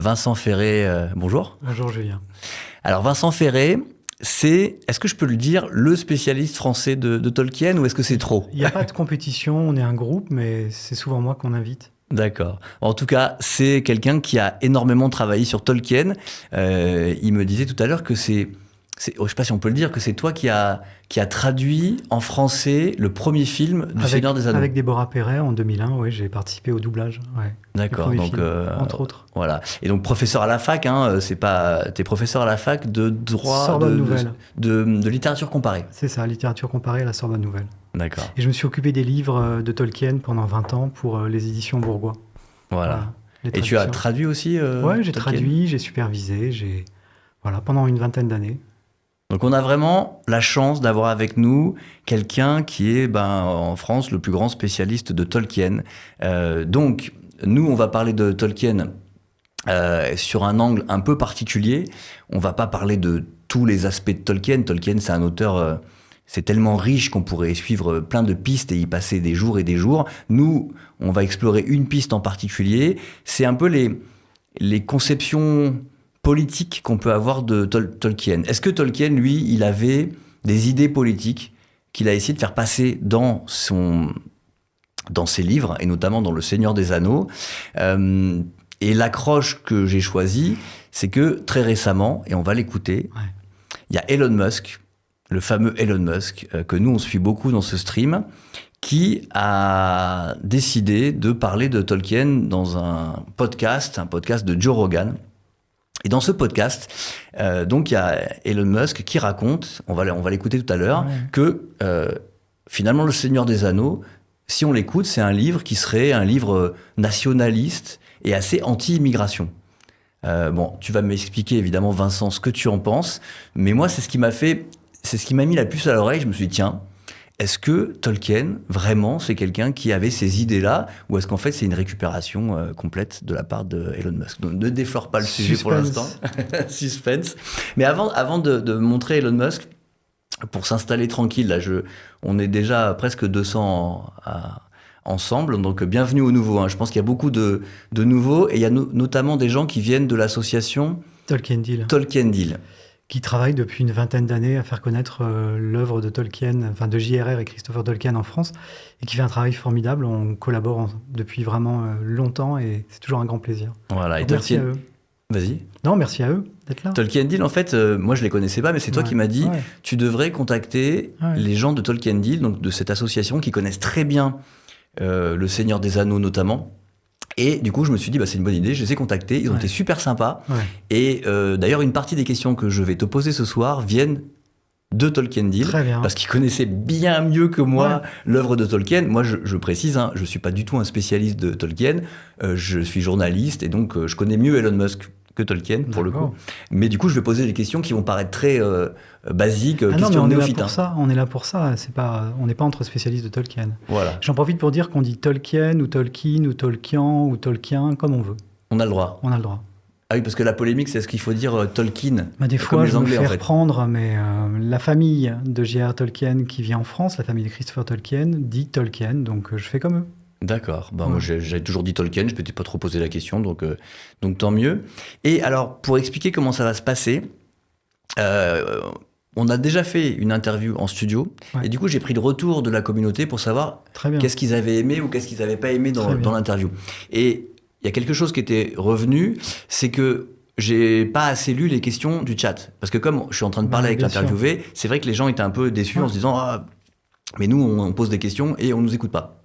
Vincent Ferré, bonjour. Bonjour Julien. Alors Vincent Ferré, est-ce que je peux le dire, le spécialiste français de Tolkien ou est-ce que c'est trop ? Il n'y a pas de compétition, on est un groupe, mais c'est souvent moi qu'on invite. D'accord. En tout cas, c'est quelqu'un qui a énormément travaillé sur Tolkien. Il me disait tout à l'heure que je ne sais pas si on peut le dire, que c'est toi qui a traduit en français le premier film du Seigneur des Anneaux. Avec Déborah Perret en 2001, oui, j'ai participé au doublage. Ouais, d'accord, donc entre autres. Voilà. Et donc professeur à la fac, t'es professeur à la fac de droit, Sorbonne Nouvelle. De littérature comparée. C'est ça, littérature comparée à la Sorbonne Nouvelle. D'accord. Et je me suis occupé des livres de Tolkien pendant 20 ans pour les éditions Bourgois. Voilà. Et tu as traduit aussi Ouais, j'ai Tolkien. traduit, j'ai supervisé, pendant une vingtaine d'années. Donc on a vraiment la chance d'avoir avec nous quelqu'un qui est en France le plus grand spécialiste de Tolkien. Donc nous on va parler de Tolkien sur un angle un peu particulier. On va pas parler de tous les aspects de Tolkien. Tolkien c'est un auteur, c'est tellement riche qu'on pourrait suivre plein de pistes et y passer des jours et des jours. Nous on va explorer une piste en particulier. C'est un peu les conceptions politique qu'on peut avoir de Tolkien. Est-ce que Tolkien, lui, il avait des idées politiques qu'il a essayé de faire passer dans ses livres, et notamment dans Le Seigneur des Anneaux et l'accroche que j'ai choisie, c'est que très récemment, et on va l'écouter, il y a Elon Musk, le fameux Elon Musk, que nous, on suit beaucoup dans ce stream, qui a décidé de parler de Tolkien dans un podcast de Joe Rogan. Et dans ce podcast, donc il y a Elon Musk qui raconte, on va l'écouter tout à l'heure, que finalement Le Seigneur des Anneaux, si on l'écoute, c'est un livre qui serait un livre nationaliste et assez anti-immigration. Tu vas m'expliquer évidemment, Vincent, ce que tu en penses, mais moi c'est ce qui m'a mis la puce à l'oreille. Je me suis dit tiens, est-ce que Tolkien, vraiment, c'est quelqu'un qui avait ces idées-là, ou est-ce qu'en fait, c'est une récupération complète de la part de Elon Musk ? Donc, ne déflore pas le sujet pour l'instant. Suspense. Mais avant de montrer Elon Musk, pour s'installer tranquille, là, on est déjà presque 200 ensemble, donc bienvenue aux nouveaux. Je pense qu'il y a beaucoup de nouveaux, et il y a notamment des gens qui viennent de l'association Tolkien Deal. Qui travaille depuis une vingtaine d'années à faire connaître l'œuvre de Tolkien, enfin de J.R.R. et Christopher Tolkien en France, et qui fait un travail formidable. On collabore depuis vraiment longtemps et c'est toujours un grand plaisir. Voilà, et merci Tolkien... à eux. Vas-y. Non, merci à eux d'être là. Tolkien Deal, en fait, moi je les connaissais pas, mais c'est toi qui m'as dit, tu devrais contacter les gens de Tolkien Deal, donc de cette association qui connaissent très bien Le Seigneur des Anneaux notamment. Et du coup, je me suis dit, c'est une bonne idée, je les ai contactés, ils ont été super sympas. Et d'ailleurs, une partie des questions que je vais te poser ce soir viennent de Tolkien Deal, parce qu'ils connaissaient bien mieux que moi l'œuvre de Tolkien. Moi, je précise, je suis pas du tout un spécialiste de Tolkien, je suis journaliste, et donc je connais mieux Elon Musk que Tolkien, pour le coup. Mais du coup, je vais poser des questions qui vont paraître très basiques, questions néophytes. On est là pour ça, on n'est pas entre spécialistes de Tolkien. Voilà. J'en profite pour dire qu'on dit Tolkien, ou Tolkien, ou Tolkien, ou Tolkien, comme on veut. On a le droit. On a le droit. Ah oui, parce que la polémique, c'est ce qu'il faut dire Tolkien. Des fois, je me fais reprendre, mais la famille de J.R.R. Tolkien qui vit en France, la famille de Christopher Tolkien, dit Tolkien, donc je fais comme eux. D'accord. Moi, j'ai toujours dit Tolkien, je ne m'étais pas trop posé la question, donc tant mieux. Et alors, pour expliquer comment ça va se passer, on a déjà fait une interview en studio, et du coup, j'ai pris le retour de la communauté pour savoir qu'est-ce qu'ils avaient aimé ou qu'est-ce qu'ils n'avaient pas aimé dans l'interview. Et il y a quelque chose qui était revenu, c'est que j'ai pas assez lu les questions du chat. Parce que comme je suis en train de parler avec l'interviewé, c'est vrai que les gens étaient un peu déçus en se disant « Ah, mais nous, on pose des questions et on nous écoute pas ».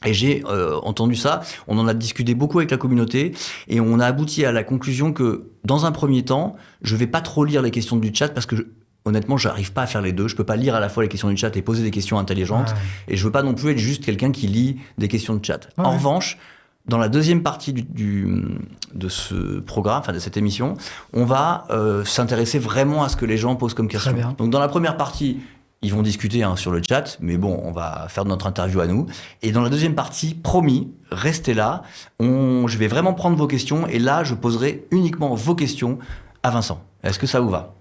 Et j'ai entendu ça, on en a discuté beaucoup avec la communauté, et on a abouti à la conclusion que, dans un premier temps, je vais pas trop lire les questions du chat, parce que honnêtement, j'arrive pas à faire les deux. Je peux pas lire à la fois les questions du chat et poser des questions intelligentes, et je veux pas non plus être juste quelqu'un qui lit des questions de chat. En revanche, dans la deuxième partie de ce programme, enfin de cette émission, on va s'intéresser vraiment à ce que les gens posent comme question. Donc dans la première partie, ils vont discuter sur le chat, mais bon, on va faire notre interview à nous. Et dans la deuxième partie, promis, restez là. Je vais vraiment prendre vos questions, et là, je poserai uniquement vos questions à Vincent. Est-ce que ça vous va ?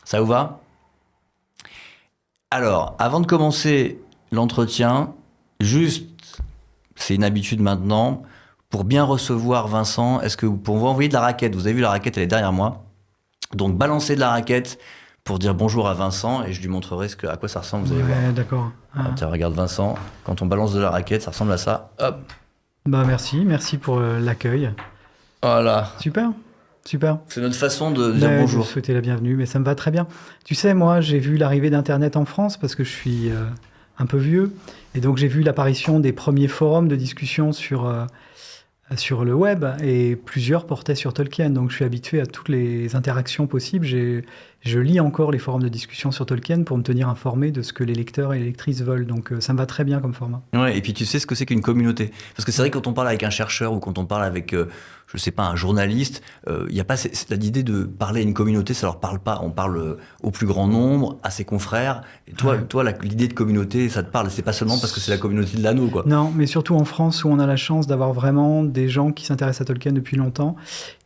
Ça vous va ? Alors, avant de commencer l'entretien, juste, c'est une habitude maintenant, pour bien recevoir Vincent, est-ce que pour vous envoyer de la raquette, vous avez vu la raquette, elle est derrière moi. Donc balancez de la raquette pour dire bonjour à Vincent et je lui montrerai à quoi ça ressemble, vous allez voir. D'accord. Tiens, regarde Vincent, quand on balance de la raquette, ça ressemble à ça. Hop. Bah merci pour l'accueil. Voilà. Super. C'est notre façon de dire bonjour. Je souhaiter la bienvenue, mais ça me va très bien. Tu sais, moi, j'ai vu l'arrivée d'Internet en France parce que je suis un peu vieux. Et donc, j'ai vu l'apparition des premiers forums de discussion sur le web et plusieurs portaient sur Tolkien. Donc, je suis habitué à toutes les interactions possibles. Je lis encore les forums de discussion sur Tolkien pour me tenir informé de ce que les lecteurs et les lectrices veulent. Donc, ça me va très bien comme format. Ouais, et puis tu sais ce que c'est qu'une communauté. Parce que c'est vrai que quand on parle avec un chercheur ou quand on parle avec, je sais pas, un journaliste, il y a pas l'idée de parler à une communauté, ça leur parle pas. On parle au plus grand nombre, à ses confrères. Et toi, l'idée de communauté, ça te parle. C'est pas seulement parce que c'est la communauté de l'anneau, quoi. Non, mais surtout en France où on a la chance d'avoir vraiment des gens qui s'intéressent à Tolkien depuis longtemps,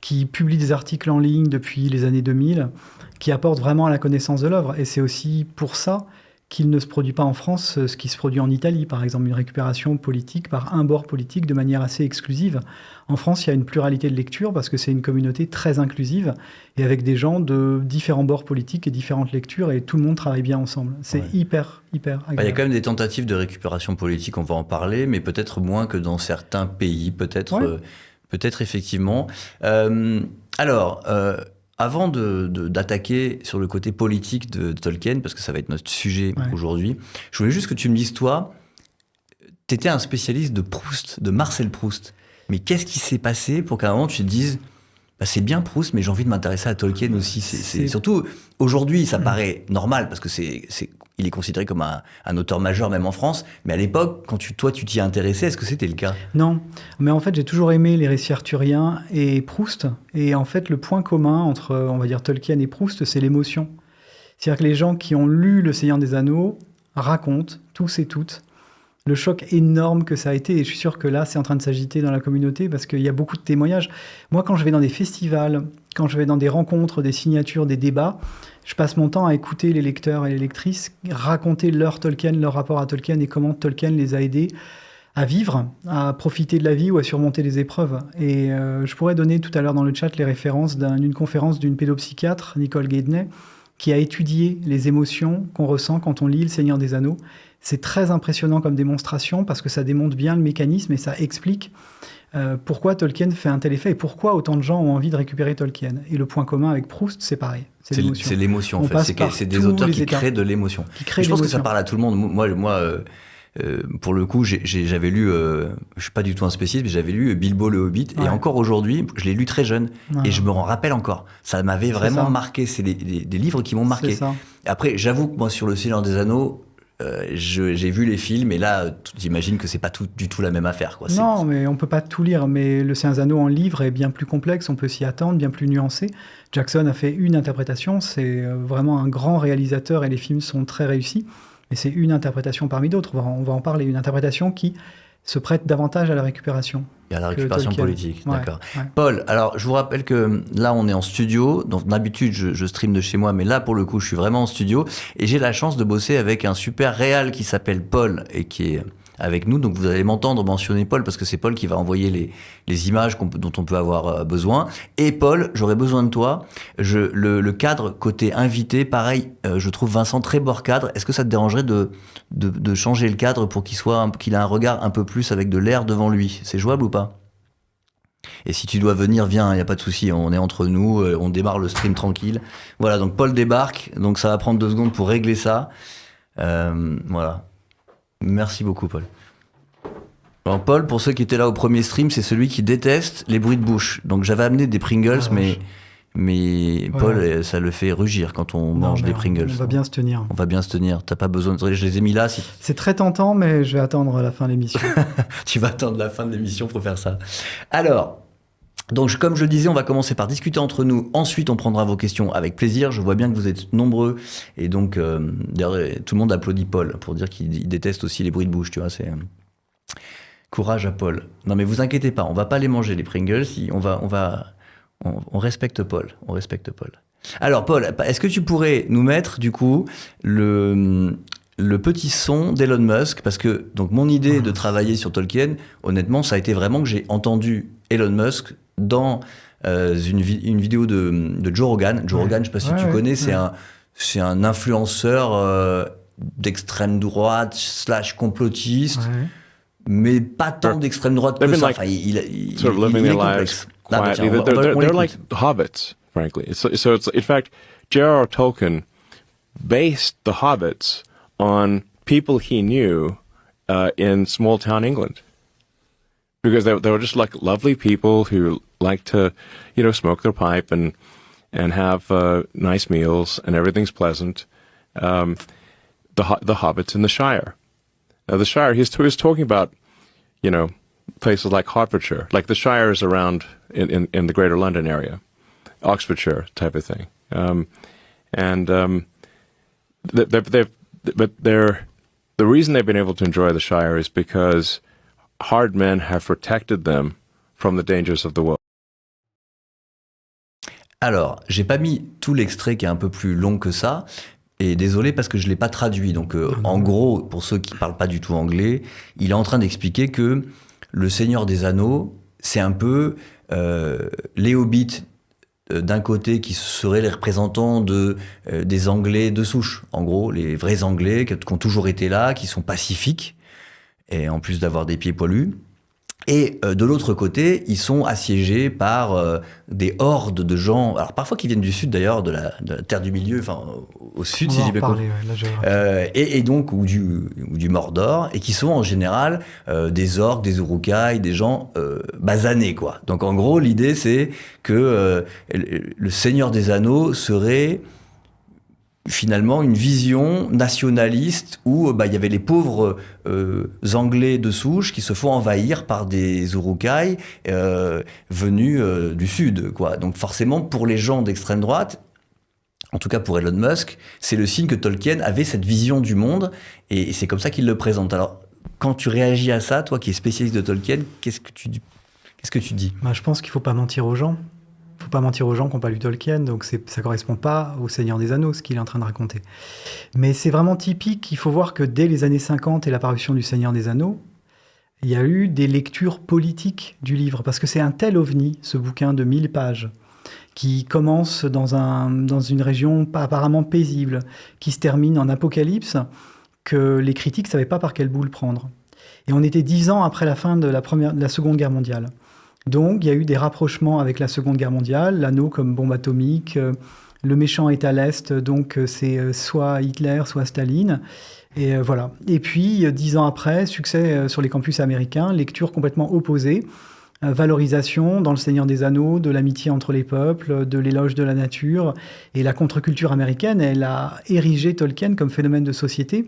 qui publient des articles en ligne depuis les années 2000, qui apportent vraiment à la connaissance de l'œuvre. Et c'est aussi pour ça qu'il ne se produit pas en France ce qui se produit en Italie, par exemple, une récupération politique par un bord politique de manière assez exclusive. En France, il y a une pluralité de lecture parce que c'est une communauté très inclusive et avec des gens de différents bords politiques et différentes lectures et tout le monde travaille bien ensemble. C'est hyper agréable. Il y a quand même des tentatives de récupération politique, on va en parler, mais peut-être moins que dans certains pays, peut-être effectivement. Avant d'attaquer sur le côté politique de Tolkien, parce que ça va être notre sujet aujourd'hui, je voulais juste que tu me dises, toi, tu étais un spécialiste de Proust, de Marcel Proust. Mais qu'est-ce qui s'est passé pour qu'à un moment tu te dises, bah, c'est bien Proust, mais j'ai envie de m'intéresser à Tolkien aussi. Surtout, aujourd'hui, ça paraît normal, parce que il est considéré comme un auteur majeur, même en France. Mais à l'époque, quand toi, tu t'y intéressais, est-ce que c'était le cas ? Non, mais en fait, j'ai toujours aimé les récits arthuriens et Proust. Et en fait, le point commun entre, on va dire, Tolkien et Proust, c'est l'émotion. C'est-à-dire que les gens qui ont lu Le Seigneur des Anneaux racontent, tous et toutes, le choc énorme que ça a été. Et je suis sûr que là, c'est en train de s'agiter dans la communauté parce qu'il y a beaucoup de témoignages. Moi, quand je vais dans des festivals, quand je vais dans des rencontres, des signatures, des débats, je passe mon temps à écouter les lecteurs et les lectrices raconter leur Tolkien, leur rapport à Tolkien et comment Tolkien les a aidés à vivre, à profiter de la vie ou à surmonter des épreuves. Et je pourrais donner tout à l'heure dans le chat les références d'une conférence d'une pédopsychiatre, Nicole Gaidney, qui a étudié les émotions qu'on ressent quand on lit Le Seigneur des Anneaux. C'est très impressionnant comme démonstration parce que ça démontre bien le mécanisme et ça explique pourquoi Tolkien fait un tel effet et pourquoi autant de gens ont envie de récupérer Tolkien. Et le point commun avec Proust, c'est pareil. C'est l'émotion. C'est l'émotion, en fait. C'est des auteurs qui créent de l'émotion. Je pense que ça parle à tout le monde. Moi, pour le coup, j'avais lu, je suis pas du tout un spécialiste, mais j'avais lu Bilbo le Hobbit, et encore aujourd'hui, je l'ai lu très jeune, et je me en rappelle encore. Ça m'avait vraiment marqué. C'est des livres qui m'ont marqué. Après, j'avoue que moi, sur Le Seigneur des Anneaux, j'ai vu les films, et là, j'imagine que c'est pas du tout la même affaire, quoi. Non, mais on peut pas tout lire. Mais Le Seigneur des Anneaux en livre est bien plus complexe, on peut s'y attendre, bien plus nuancé. Jackson a fait une interprétation, c'est vraiment un grand réalisateur, et les films sont très réussis. Mais c'est une interprétation parmi d'autres, on va en parler, une interprétation qui se prête davantage à la récupération. Et à la récupération politique, d'accord. Paul, alors je vous rappelle que là on est en studio, donc d'habitude je stream de chez moi, mais là pour le coup je suis vraiment en studio, et j'ai la chance de bosser avec un super réal qui s'appelle Paul, et qui est avec nous, donc vous allez m'entendre mentionner Paul, parce que c'est Paul qui va envoyer les images dont on peut avoir besoin. Et Paul, j'aurais besoin de toi. Le cadre côté invité, pareil, je trouve Vincent très beau cadre. Est-ce que ça te dérangerait de changer le cadre pour qu'il ait un regard un peu plus avec de l'air devant lui ? C'est jouable ou pas ? Et si tu dois venir, viens, il n'y a pas de souci, on est entre nous, on démarre le stream tranquille. Voilà, donc Paul débarque, donc ça va prendre 2 secondes pour régler ça. Voilà. Merci beaucoup, Paul. Alors, Paul, pour ceux qui étaient là au premier stream, c'est celui qui déteste les bruits de bouche. Donc j'avais amené des Pringles, mais Paul, ça le fait rugir quand on mange des Pringles. On va bien se tenir. On va bien se tenir. T'as pas besoin de... Je les ai mis là. C'est très tentant, mais je vais attendre la fin de l'émission. Tu vas attendre la fin de l'émission pour faire ça. Alors... Donc, comme je le disais, on va commencer par discuter entre nous. Ensuite, on prendra vos questions avec plaisir. Je vois bien que vous êtes nombreux. Et donc, d'ailleurs, tout le monde applaudit Paul pour dire qu'il déteste aussi les bruits de bouche. Tu vois, c'est... Courage à Paul. Non, mais vous inquiétez pas, on va pas les manger, les Pringles. On respecte Paul. On respecte Paul. Alors, Paul, est-ce que tu pourrais nous mettre, du coup, le petit son d'Elon Musk, parce que donc mon idée de travailler sur Tolkien, honnêtement, ça a été vraiment que j'ai entendu Elon Musk dans une vidéo de Joe Rogan. Joe Rogan, je sais pas si tu connais, c'est un influenceur d'extrême droite / complotiste, mais pas tant d'extrême droite que ça. Enfin, il est complexe. They're like hobbits, frankly. So it's in fact, J.R.R. Tolkien based the hobbits on people he knew in small town England, because they were just like lovely people who liked to, smoke their pipe and have nice meals, and everything's pleasant. The hobbits in the Shire. Now the Shire, he was talking about, places like Hertfordshire, like the Shire is around in the Greater London area, Oxfordshire type of thing, the reason they've been able to enjoy the Shire is because hard men have protected them from the dangers of the world. Alors, j'ai pas mis tout l'extrait qui est un peu plus long que ça, et désolé parce que je l'ai pas traduit. Donc, en gros, pour ceux qui parlent pas du tout anglais, il est en train d'expliquer que le Seigneur des Anneaux, c'est un peu les hobbits d'un côté qui seraient les représentants des Anglais de souche. En gros, les vrais Anglais qui ont toujours été là, qui sont pacifiques, et en plus d'avoir des pieds poilus. Et de l'autre côté, ils sont assiégés par des hordes de gens, alors parfois qui viennent du sud d'ailleurs, de la terre du milieu, enfin au sud si j'ai bien compris, et donc ou du Mordor, et qui sont en général des orques, des Uruk-hai, des gens basanés quoi. Donc en gros l'idée c'est que le Seigneur des Anneaux serait finalement une vision nationaliste où il y avait les pauvres Anglais de souche qui se font envahir par des Uruk-hai venus du sud, quoi. Donc forcément, pour les gens d'extrême droite, en tout cas pour Elon Musk, c'est le signe que Tolkien avait cette vision du monde, et c'est comme ça qu'il le présente. Alors, quand tu réagis à ça, toi qui es spécialiste de Tolkien, qu'est-ce que tu dis ? Je pense qu'il ne faut pas mentir aux gens. Il ne faut pas mentir aux gens qui n'ont pas lu Tolkien, donc ça ne correspond pas au Seigneur des Anneaux, ce qu'il est en train de raconter. Mais c'est vraiment typique, il faut voir que dès les années 50 et l'apparition du Seigneur des Anneaux, il y a eu des lectures politiques du livre, parce que c'est un tel ovni, ce bouquin de 1000 pages, qui commence dans une région apparemment paisible, qui se termine en apocalypse, que les critiques ne savaient pas par quelle boule prendre. Et on était 10 ans après la fin de la Seconde Guerre mondiale. Donc, il y a eu des rapprochements avec la Seconde Guerre mondiale, l'anneau comme bombe atomique, le méchant est à l'Est, donc c'est soit Hitler, soit Staline, et voilà. Et puis, 10 ans après, succès sur les campus américains, lecture complètement opposée, valorisation dans Le Seigneur des Anneaux, de l'amitié entre les peuples, de l'éloge de la nature, et la contre-culture américaine, elle a érigé Tolkien comme phénomène de société.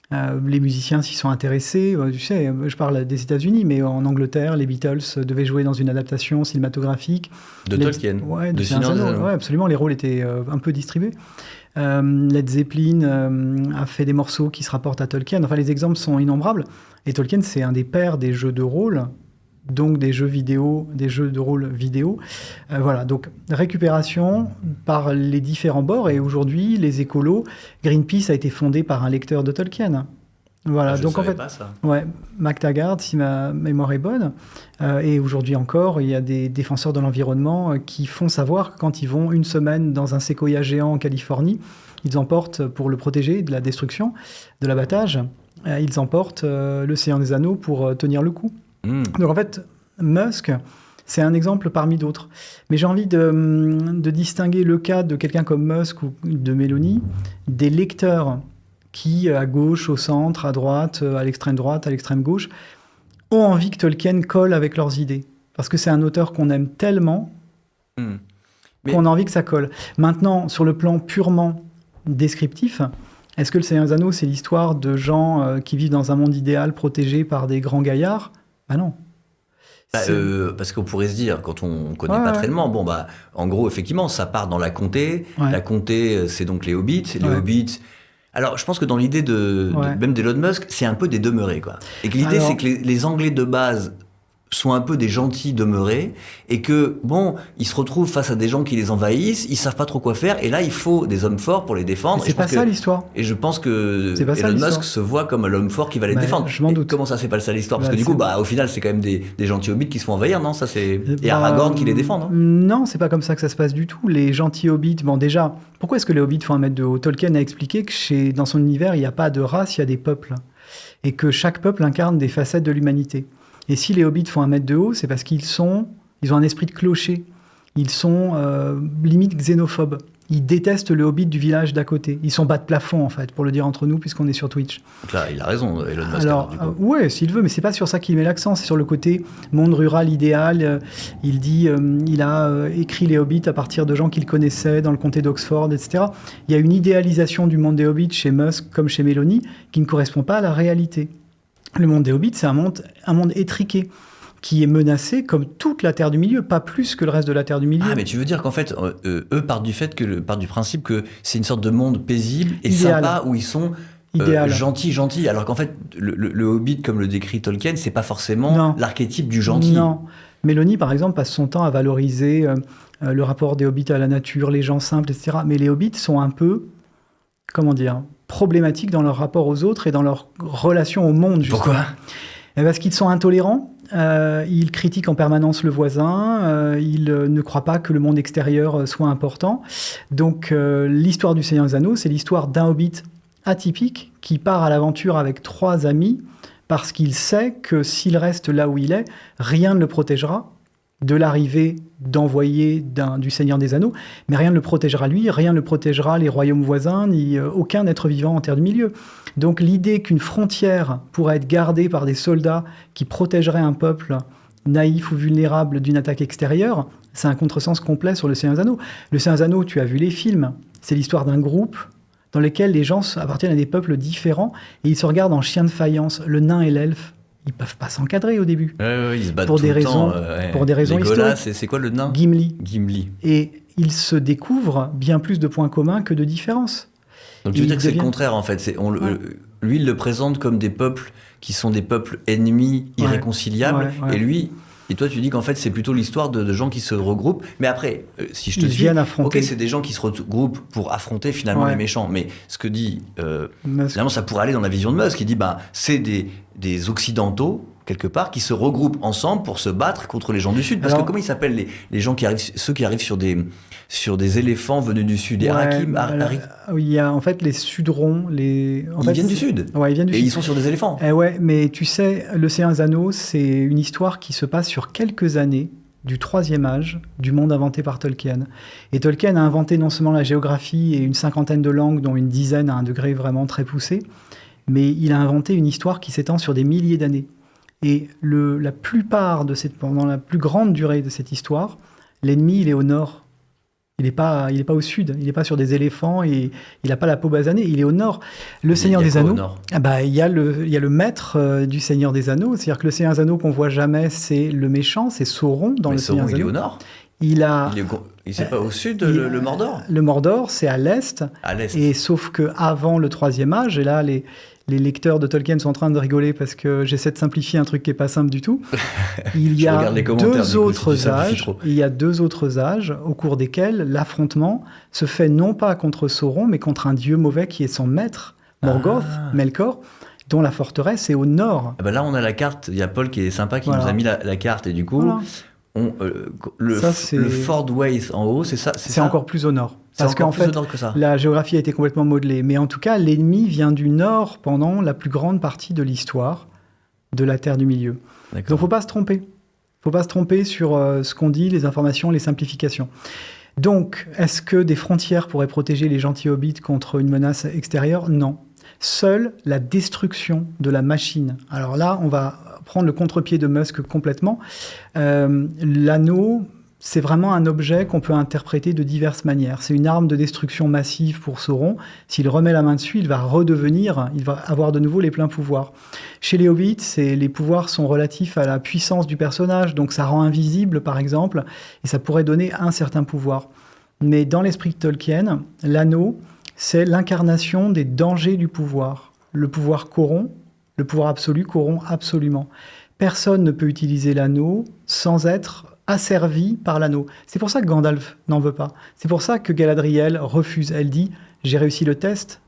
Les musiciens s'y sont intéressés. Tu sais, je parle des États-Unis, mais en Angleterre, les Beatles devaient jouer dans une adaptation cinématographique. Tolkien. Ouais, de Seigneur des Anneaux. Ouais, absolument, les rôles étaient un peu distribués. Led Zeppelin a fait des morceaux qui se rapportent à Tolkien. Enfin, les exemples sont innombrables. Et Tolkien, c'est un des pères des jeux de rôle, donc des jeux de rôle vidéo. Voilà, donc récupération par les différents bords. Et aujourd'hui, les écolos, Greenpeace a été fondé par un lecteur de Tolkien. Voilà, je donc en fait, pas ça. Ouais, MacTaggart, si ma mémoire est bonne. Et aujourd'hui encore, il y a des défenseurs de l'environnement qui font savoir que quand ils vont une semaine dans un séquoia géant en Californie, ils emportent, pour le protéger de la destruction, de l'abattage, ils emportent le Seigneur des Anneaux pour tenir le coup. Donc en fait, Musk, c'est un exemple parmi d'autres. Mais j'ai envie de distinguer le cas de quelqu'un comme Musk ou de Mélanie, des lecteurs qui, à gauche, au centre, à droite, à l'extrême gauche, ont envie que Tolkien colle avec leurs idées. Parce que c'est un auteur qu'on aime tellement qu'on a envie que ça colle. Maintenant, sur le plan purement descriptif, est-ce que Le Seigneur des Anneaux, c'est l'histoire de gens qui vivent dans un monde idéal protégé par des grands gaillards ? Non. Parce qu'on pourrait se dire, quand on ne connaît pas tellement, en gros, effectivement, ça part dans la comté. Ouais. La comté, c'est donc les hobbits. Les hobbits. Alors, je pense que dans l'idée même d'Elon Musk, c'est un peu des demeurés, quoi. Et que l'idée, c'est que les Anglais de base sont un peu des gentils demeurés et que, bon, ils se retrouvent face à des gens qui les envahissent, ils savent pas trop quoi faire et là, il faut des hommes forts pour les défendre. C'est pas ça l'histoire. Et je pense que Elon Musk se voit comme l'homme fort qui va les défendre. Je m'en doute. Comment ça, c'est pas ça l'histoire? Parce que du coup, au final, c'est quand même des gentils hobbits qui se font envahir, non? Ça, c'est... Et Aragorn qui les défend, non? Non, c'est pas comme ça que ça se passe du tout. Les gentils hobbits, bon déjà, pourquoi est-ce que les hobbits font 1 mètre de haut? Tolkien a expliqué que dans son univers, il n'y a pas de race, il y a des peuples. Et que chaque peuple incarne des facettes de l'humanité. Et si les hobbits font 1 mètre de haut, c'est parce ils ont un esprit de clocher. Ils sont limite xénophobes. Ils détestent le hobbit du village d'à côté. Ils sont bas de plafond, en fait, pour le dire entre nous, puisqu'on est sur Twitch. Donc là, il a raison, Elon Musk. Alors, ouais, s'il veut, mais c'est pas sur ça qu'il met l'accent, c'est sur le côté monde rural idéal. Il dit, il a écrit les hobbits à partir de gens qu'il connaissait dans le comté d'Oxford, etc. Il y a une idéalisation du monde des hobbits chez Musk comme chez Meloni qui ne correspond pas à la réalité. Le monde des hobbits, c'est un monde étriqué, qui est menacé comme toute la Terre du Milieu, pas plus que le reste de la Terre du Milieu. Ah, mais tu veux dire qu'en fait, eux partent du principe que c'est une sorte de monde paisible et idéal. Sympa où ils sont gentils, alors qu'en fait, le Hobbit, comme le décrit Tolkien, c'est pas forcément l'archétype du gentil. Non. Mélanie, par exemple, passe son temps à valoriser le rapport des Hobbits à la nature, les gens simples, etc. Mais les Hobbits sont un peu, problématiques dans leur rapport aux autres et dans leur relation au monde. Justement. Pourquoi ? Parce qu'ils sont intolérants, ils critiquent en permanence le voisin, ils ne croient pas que le monde extérieur soit important. Donc l'histoire du Seigneur des Anneaux, c'est l'histoire d'un hobbit atypique qui part à l'aventure avec 3 amis parce qu'il sait que s'il reste là où il est, rien ne le protégera de l'arrivée d'envoyés du Seigneur des Anneaux, mais rien ne le protégera lui, rien ne protégera les royaumes voisins, ni aucun être vivant en Terre du Milieu. Donc l'idée qu'une frontière pourrait être gardée par des soldats qui protégeraient un peuple naïf ou vulnérable d'une attaque extérieure, c'est un contresens complet sur le Seigneur des Anneaux. Le Seigneur des Anneaux, tu as vu les films, c'est l'histoire d'un groupe dans lequel les gens appartiennent à des peuples différents et ils se regardent en chien de faïence, le nain et l'elfe. Ils peuvent pas s'encadrer au début. Ils se battent pour des raisons, pour des raisons historiques. historiques. C'est quoi le nain ? Gimli. Et ils se découvrent bien plus de points communs que de différences. Donc tu veux dire que c'est le contraire en fait. Lui, il le présente comme des peuples qui sont des peuples ennemis, irréconciliables. Et lui, et toi tu dis qu'en fait c'est plutôt l'histoire de gens qui se regroupent. Mais après, si je te suis, ok, c'est des gens qui se regroupent pour affronter finalement les méchants. Mais ce que dit, finalement ça pourrait aller dans la vision de Musk. Il dit, c'est des occidentaux quelque part qui se regroupent ensemble pour se battre contre les gens du sud. Parce que comment ils s'appellent les gens qui arrivent, ceux qui arrivent sur des éléphants venus du sud, les Arakim, il y a en fait les Sudrons, ils viennent du sud. Ouais, ils viennent du sud. Et ils sont sur des éléphants. Mais tu sais, le Seigneur des Anneaux, c'est une histoire qui se passe sur quelques années du 3e âge du monde inventé par Tolkien. Et Tolkien a inventé non seulement la géographie et une 50aine de langues, dont une dizaine à un degré vraiment très poussé, mais il a inventé une histoire qui s'étend sur des milliers d'années. Et la plupart pendant la plus grande durée de cette histoire, l'ennemi, il est au nord. Il n'est pas au sud. Il n'est pas sur des éléphants et il n'a pas la peau basanée. Il est au nord. Le Seigneur des Anneaux, il y a le maître du Seigneur des Anneaux. C'est-à-dire que le Seigneur des Anneaux qu'on voit jamais, c'est le méchant, c'est Sauron dans le Seigneur des Anneaux. Il est au nord. C'est pas au sud, le Mordor. Le Mordor, c'est à l'est. À l'est. Et sauf que avant le 3e âge, et là les lecteurs de Tolkien sont en train de rigoler parce que j'essaie de simplifier un truc qui n'est pas simple du tout. Il y a 2 autres âges. Il y a 2 autres âges au cours desquels l'affrontement se fait non pas contre Sauron, mais contre un dieu mauvais qui est son maître, Morgoth, Melkor, dont la forteresse est au nord. Là, on a la carte. Il y a Paul qui est sympa qui nous a mis la carte. Et du coup, le Ford Waith en haut, c'est ça. C'est encore plus au nord. Parce qu'en fait, la géographie a été complètement modelée. Mais en tout cas, l'ennemi vient du nord pendant la plus grande partie de l'histoire de la Terre du Milieu. D'accord. Donc, il ne faut pas se tromper. Il ne faut pas se tromper sur ce qu'on dit, les informations, les simplifications. Donc, est-ce que des frontières pourraient protéger les gentils hobbits contre une menace extérieure ? Non. Seule la destruction de la machine. Alors là, on va prendre le contre-pied de Musk complètement. L'anneau, c'est vraiment un objet qu'on peut interpréter de diverses manières. C'est une arme de destruction massive pour Sauron. S'il remet la main dessus, il va avoir de nouveau les pleins pouvoirs. Chez les hobbits, les pouvoirs sont relatifs à la puissance du personnage, donc ça rend invisible, par exemple, et ça pourrait donner un certain pouvoir. Mais dans l'esprit de Tolkien, l'anneau, c'est l'incarnation des dangers du pouvoir. Le pouvoir corrompt, le pouvoir absolu corrompt absolument. personne ne peut utiliser l'anneau sans être asservi par l'anneau. C'est pour ça que Gandalf n'en veut pas. C'est pour ça que Galadriel refuse. Elle dit « j'ai réussi le test ».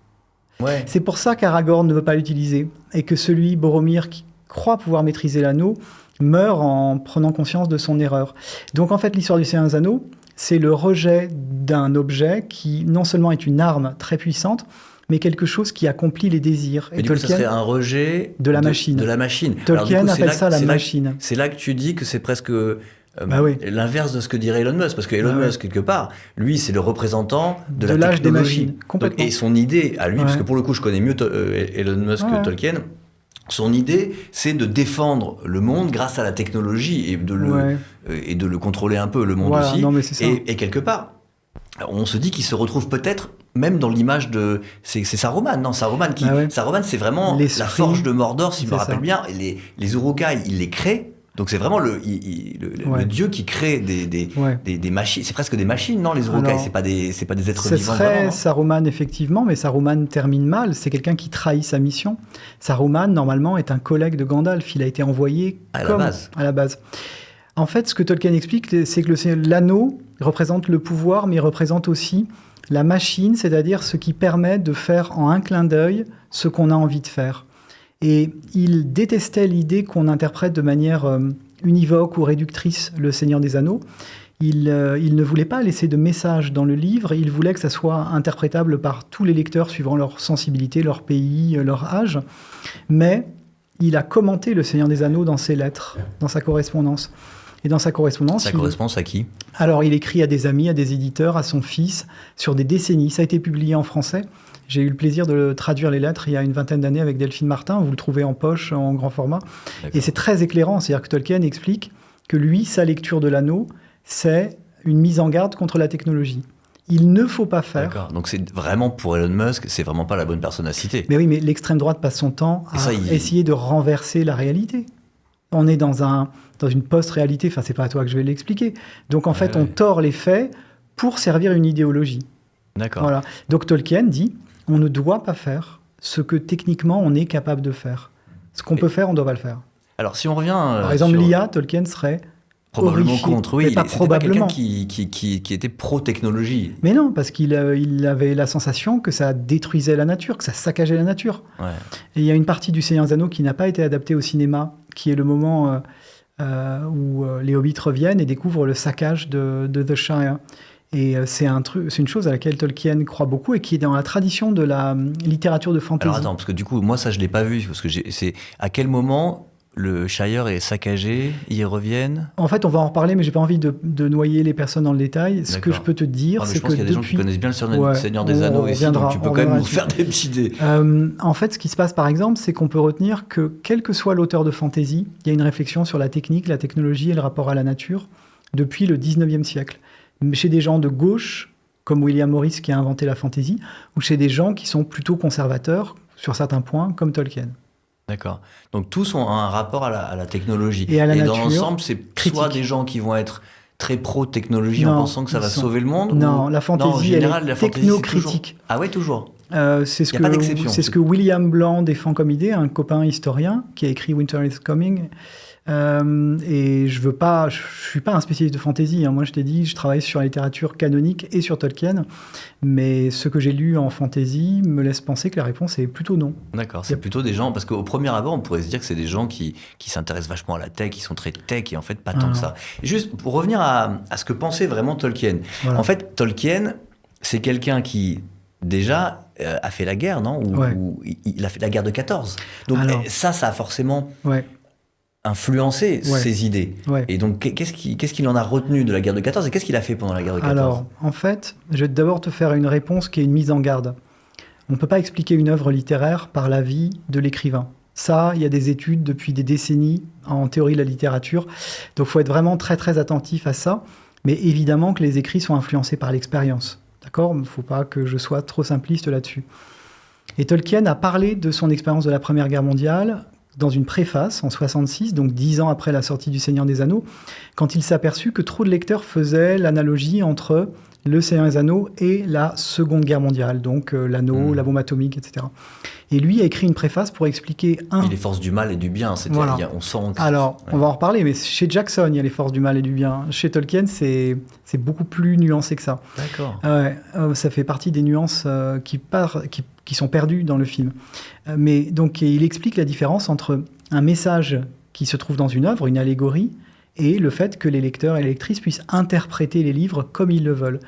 Ouais. C'est pour ça qu'Aragorn ne veut pas l'utiliser et que celui, Boromir, qui croit pouvoir maîtriser l'anneau, meurt en prenant conscience de son erreur. Donc en fait, l'histoire du Seigneur des Anneaux, c'est le rejet d'un objet qui non seulement est une arme très puissante, mais quelque chose qui accomplit les désirs. Et du coup, ça serait un rejet de la machine. De la machine. Tolkien appelle ça la machine. C'est là que tu dis que c'est presque oui. l'inverse de ce que dirait Elon Musk, parce que Elon Musk, quelque part, lui, c'est le représentant de la l'âge technologie. des machines. Complètement. Donc, et son idée à lui, parce que pour le coup, je connais mieux Elon Musk que Tolkien, son idée, c'est de défendre le monde grâce à la technologie et de le contrôler un peu, le monde aussi. Non, mais c'est ça. Et quelque part, on se dit qu'il se retrouve peut-être même dans l'image de... C'est Saruman, non? Saruman, Saruman, c'est vraiment la forge de Mordor, si je me rappelle bien. Et les Uruk-hai, il les crée. Donc c'est vraiment le dieu qui crée des machines. C'est presque des machines, non, les Uruk-hai? C'est pas des êtres vivants. Ce serait vraiment, Saruman, effectivement, mais Saruman termine mal. C'est quelqu'un qui trahit sa mission. Saruman, normalement, est un collègue de Gandalf. Il a été envoyé à la base. En fait, ce que Tolkien explique, c'est que l'anneau représente le pouvoir, mais il représente aussi la machine, c'est-à-dire ce qui permet de faire en un clin d'œil ce qu'on a envie de faire. Et il détestait l'idée qu'on interprète de manière univoque ou réductrice le Seigneur des Anneaux. Il ne voulait pas laisser de message dans le livre, il voulait que ça soit interprétable par tous les lecteurs suivant leur sensibilité, leur pays, leur âge. Mais il a commenté le Seigneur des Anneaux dans ses lettres, dans sa correspondance. Et dans sa correspondance... Sa correspondance à qui? Alors, il écrit à des amis, à des éditeurs, à son fils, sur des décennies. Ça a été publié en français. J'ai eu le plaisir de traduire les lettres il y a une vingtaine d'années avec Delphine Martin. Vous le trouvez en poche, en grand format. D'accord. Et c'est très éclairant. C'est-à-dire que Tolkien explique que lui, sa lecture de l'anneau, c'est une mise en garde contre la technologie. Il ne faut pas faire... D'accord. Donc c'est vraiment, pour Elon Musk, c'est vraiment pas la bonne personne à citer. Mais oui, mais l'extrême droite passe son temps à essayer de renverser la réalité. On est dans une post-réalité, enfin c'est pas à toi que je vais l'expliquer. Donc en fait, on tord les faits pour servir une idéologie. D'accord. Voilà. Donc Tolkien dit, on ne doit pas faire ce que techniquement on est capable de faire. Ce qu'on peut faire, on ne doit pas le faire. Alors si on revient... Par exemple, l'IA, Tolkien serait... Probablement contre, oui. Pas probablement. Pas quelqu'un qui était pro-technologie. Mais non, parce qu'il avait la sensation que ça détruisait la nature, que ça saccageait la nature. Ouais. Et il y a une partie du Seigneur des Anneaux qui n'a pas été adaptée au cinéma, qui est le moment où les hobbits reviennent et découvrent le saccage de The Shire. Et c'est une chose à laquelle Tolkien croit beaucoup et qui est dans la tradition de la littérature de fantasy. Alors attends, parce que du coup, moi ça je l'ai pas vu, parce que c'est à quel moment le Shire est saccagé, ils reviennent? En fait, on va en reparler, mais j'ai pas envie de noyer les personnes dans le détail. Ce que je peux te dire, c'est que je pense qu'il y a des gens qui connaissent bien le Seigneur des Anneaux ici, donc tu peux quand même nous faire des petites idées. En fait, ce qui se passe par exemple, c'est qu'on peut retenir que quel que soit l'auteur de fantasy, il y a une réflexion sur la technique, la technologie et le rapport à la nature depuis le 19e siècle. Chez des gens de gauche, comme William Morris qui a inventé la fantasy, ou chez des gens qui sont plutôt conservateurs sur certains points, comme Tolkien. D'accord. Donc tous ont un rapport à la technologie. Et à la nature. Dans l'ensemble, c'est soit des gens qui vont être très pro-technologie en pensant que ça va sauver le monde? Non, la fantasy, elle est technocritique. Ah ouais, toujours. C'est ce que William Blanc défend comme idée, un copain historien qui a écrit Winter is Coming. Et je suis pas un spécialiste de fantasy. Moi, je t'ai dit, je travaille sur la littérature canonique et sur Tolkien. Mais ce que j'ai lu en fantasy me laisse penser que la réponse est plutôt non. D'accord, c'est plutôt des gens... Parce qu'au premier abord, on pourrait se dire que c'est des gens qui s'intéressent vachement à la tech, qui sont très tech, et en fait, pas tant que ça. Et juste pour revenir à ce que pensait vraiment Tolkien. Voilà. En fait, Tolkien, c'est quelqu'un qui, déjà, a fait la guerre, non? Ou il a fait la guerre de 14. Donc ça a forcément... influencer ses idées. Ouais. Et donc, qu'est-ce qu'il en a retenu de la guerre de 14 et qu'est-ce qu'il a fait pendant la guerre de 14? Alors, en fait, je vais d'abord te faire une réponse qui est une mise en garde. On ne peut pas expliquer une œuvre littéraire par la vie de l'écrivain. Ça, il y a des études depuis des décennies en théorie de la littérature. Donc, il faut être vraiment très, très attentif à ça. Mais évidemment que les écrits sont influencés par l'expérience. D'accord? Il ne faut pas que je sois trop simpliste là-dessus. Et Tolkien a parlé de son expérience de la Première Guerre mondiale dans une préface en 66, donc 10 ans après la sortie du Seigneur des Anneaux, quand il s'est aperçu que trop de lecteurs faisaient l'analogie entre le Seigneur des Anneaux et la Seconde Guerre mondiale, donc l'anneau, la bombe atomique, etc. Et lui a écrit une préface pour expliquer Et les forces du mal et du bien, on sent que... Alors, on va en reparler, mais chez Jackson, il y a les forces du mal et du bien. Chez Tolkien, c'est beaucoup plus nuancé que ça. D'accord. Ça fait partie des nuances qui sont perdues dans le film. Mais donc, il explique la différence entre un message qui se trouve dans une œuvre, une allégorie, et le fait que les lecteurs et les lectrices puissent interpréter les livres comme ils le veulent.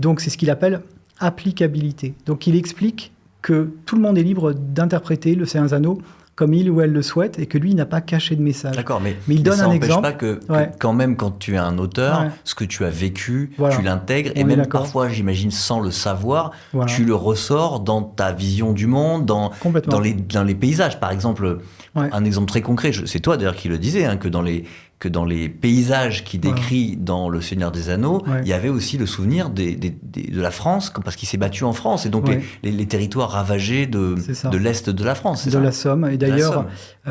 Donc, c'est ce qu'il appelle applicabilité. Donc, il explique que tout le monde est libre d'interpréter le Seigneur des Anneaux comme il ou elle le souhaite, et que lui, il n'a pas caché de message. D'accord, mais il donne un exemple. Ça n'empêche pas que quand même, quand tu es un auteur, ce que tu as vécu, tu l'intègres, et même parfois, j'imagine, sans le savoir, tu le ressors dans ta vision du monde, dans les paysages. Par exemple, un exemple très concret, c'est toi d'ailleurs qui le disais, hein, que dans les paysages qu'il décrit dans Le Seigneur des Anneaux, il y avait aussi le souvenir de la France, parce qu'il s'est battu en France, et donc les territoires ravagés de l'Est de la France. De la Somme. Et d'ailleurs,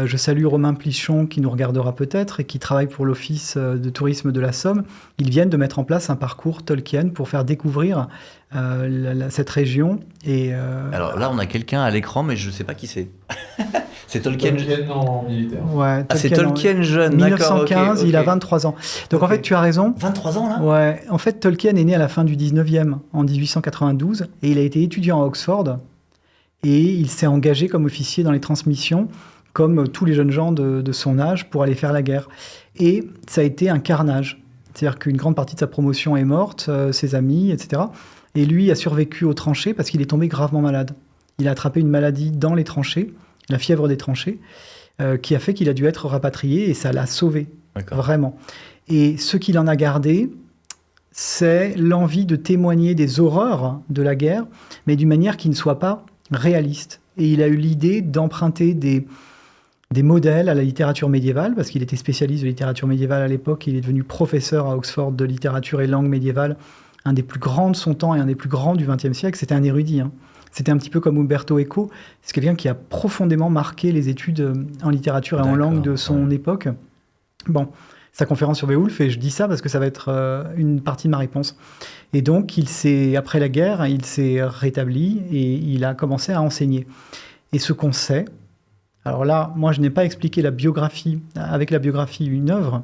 je salue Romain Plichon, qui nous regardera peut-être, et qui travaille pour l'Office de tourisme de la Somme. Ils viennent de mettre en place un parcours Tolkien pour faire découvrir cette région. Alors là, on a quelqu'un à l'écran, mais je ne sais pas qui c'est. C'est Tolkien en militaire. Ouais, c'est Tolkien jeune, 1915, il a 23 ans. Donc en fait, tu as raison. 23 ans là ? Ouais, en fait, Tolkien est né à la fin du 19e, en 1892, et il a été étudiant à Oxford, et il s'est engagé comme officier dans les transmissions, comme tous les jeunes gens de son âge, pour aller faire la guerre. Et ça a été un carnage. C'est-à-dire qu'une grande partie de sa promotion est morte, ses amis, etc. Et lui a survécu aux tranchées parce qu'il est tombé gravement malade. Il a attrapé une maladie dans les tranchées, la fièvre des tranchées, qui a fait qu'il a dû être rapatrié, et ça l'a sauvé, vraiment. Et ce qu'il en a gardé, c'est l'envie de témoigner des horreurs de la guerre, mais d'une manière qui ne soit pas réaliste. Et il a eu l'idée d'emprunter des modèles à la littérature médiévale, parce qu'il était spécialiste de littérature médiévale à l'époque. Il est devenu professeur à Oxford de littérature et langue médiévale, un des plus grands de son temps et un des plus grands du XXe siècle. C'était un érudit, hein. C'était un petit peu comme Umberto Eco. C'est quelqu'un qui a profondément marqué les études en littérature et en langue de son époque. Bon, sa conférence sur Beowulf, et je dis ça parce que ça va être une partie de ma réponse. Et donc, après la guerre, il s'est rétabli et il a commencé à enseigner. Et ce qu'on sait, alors là, moi je n'ai pas expliqué avec la biographie une œuvre,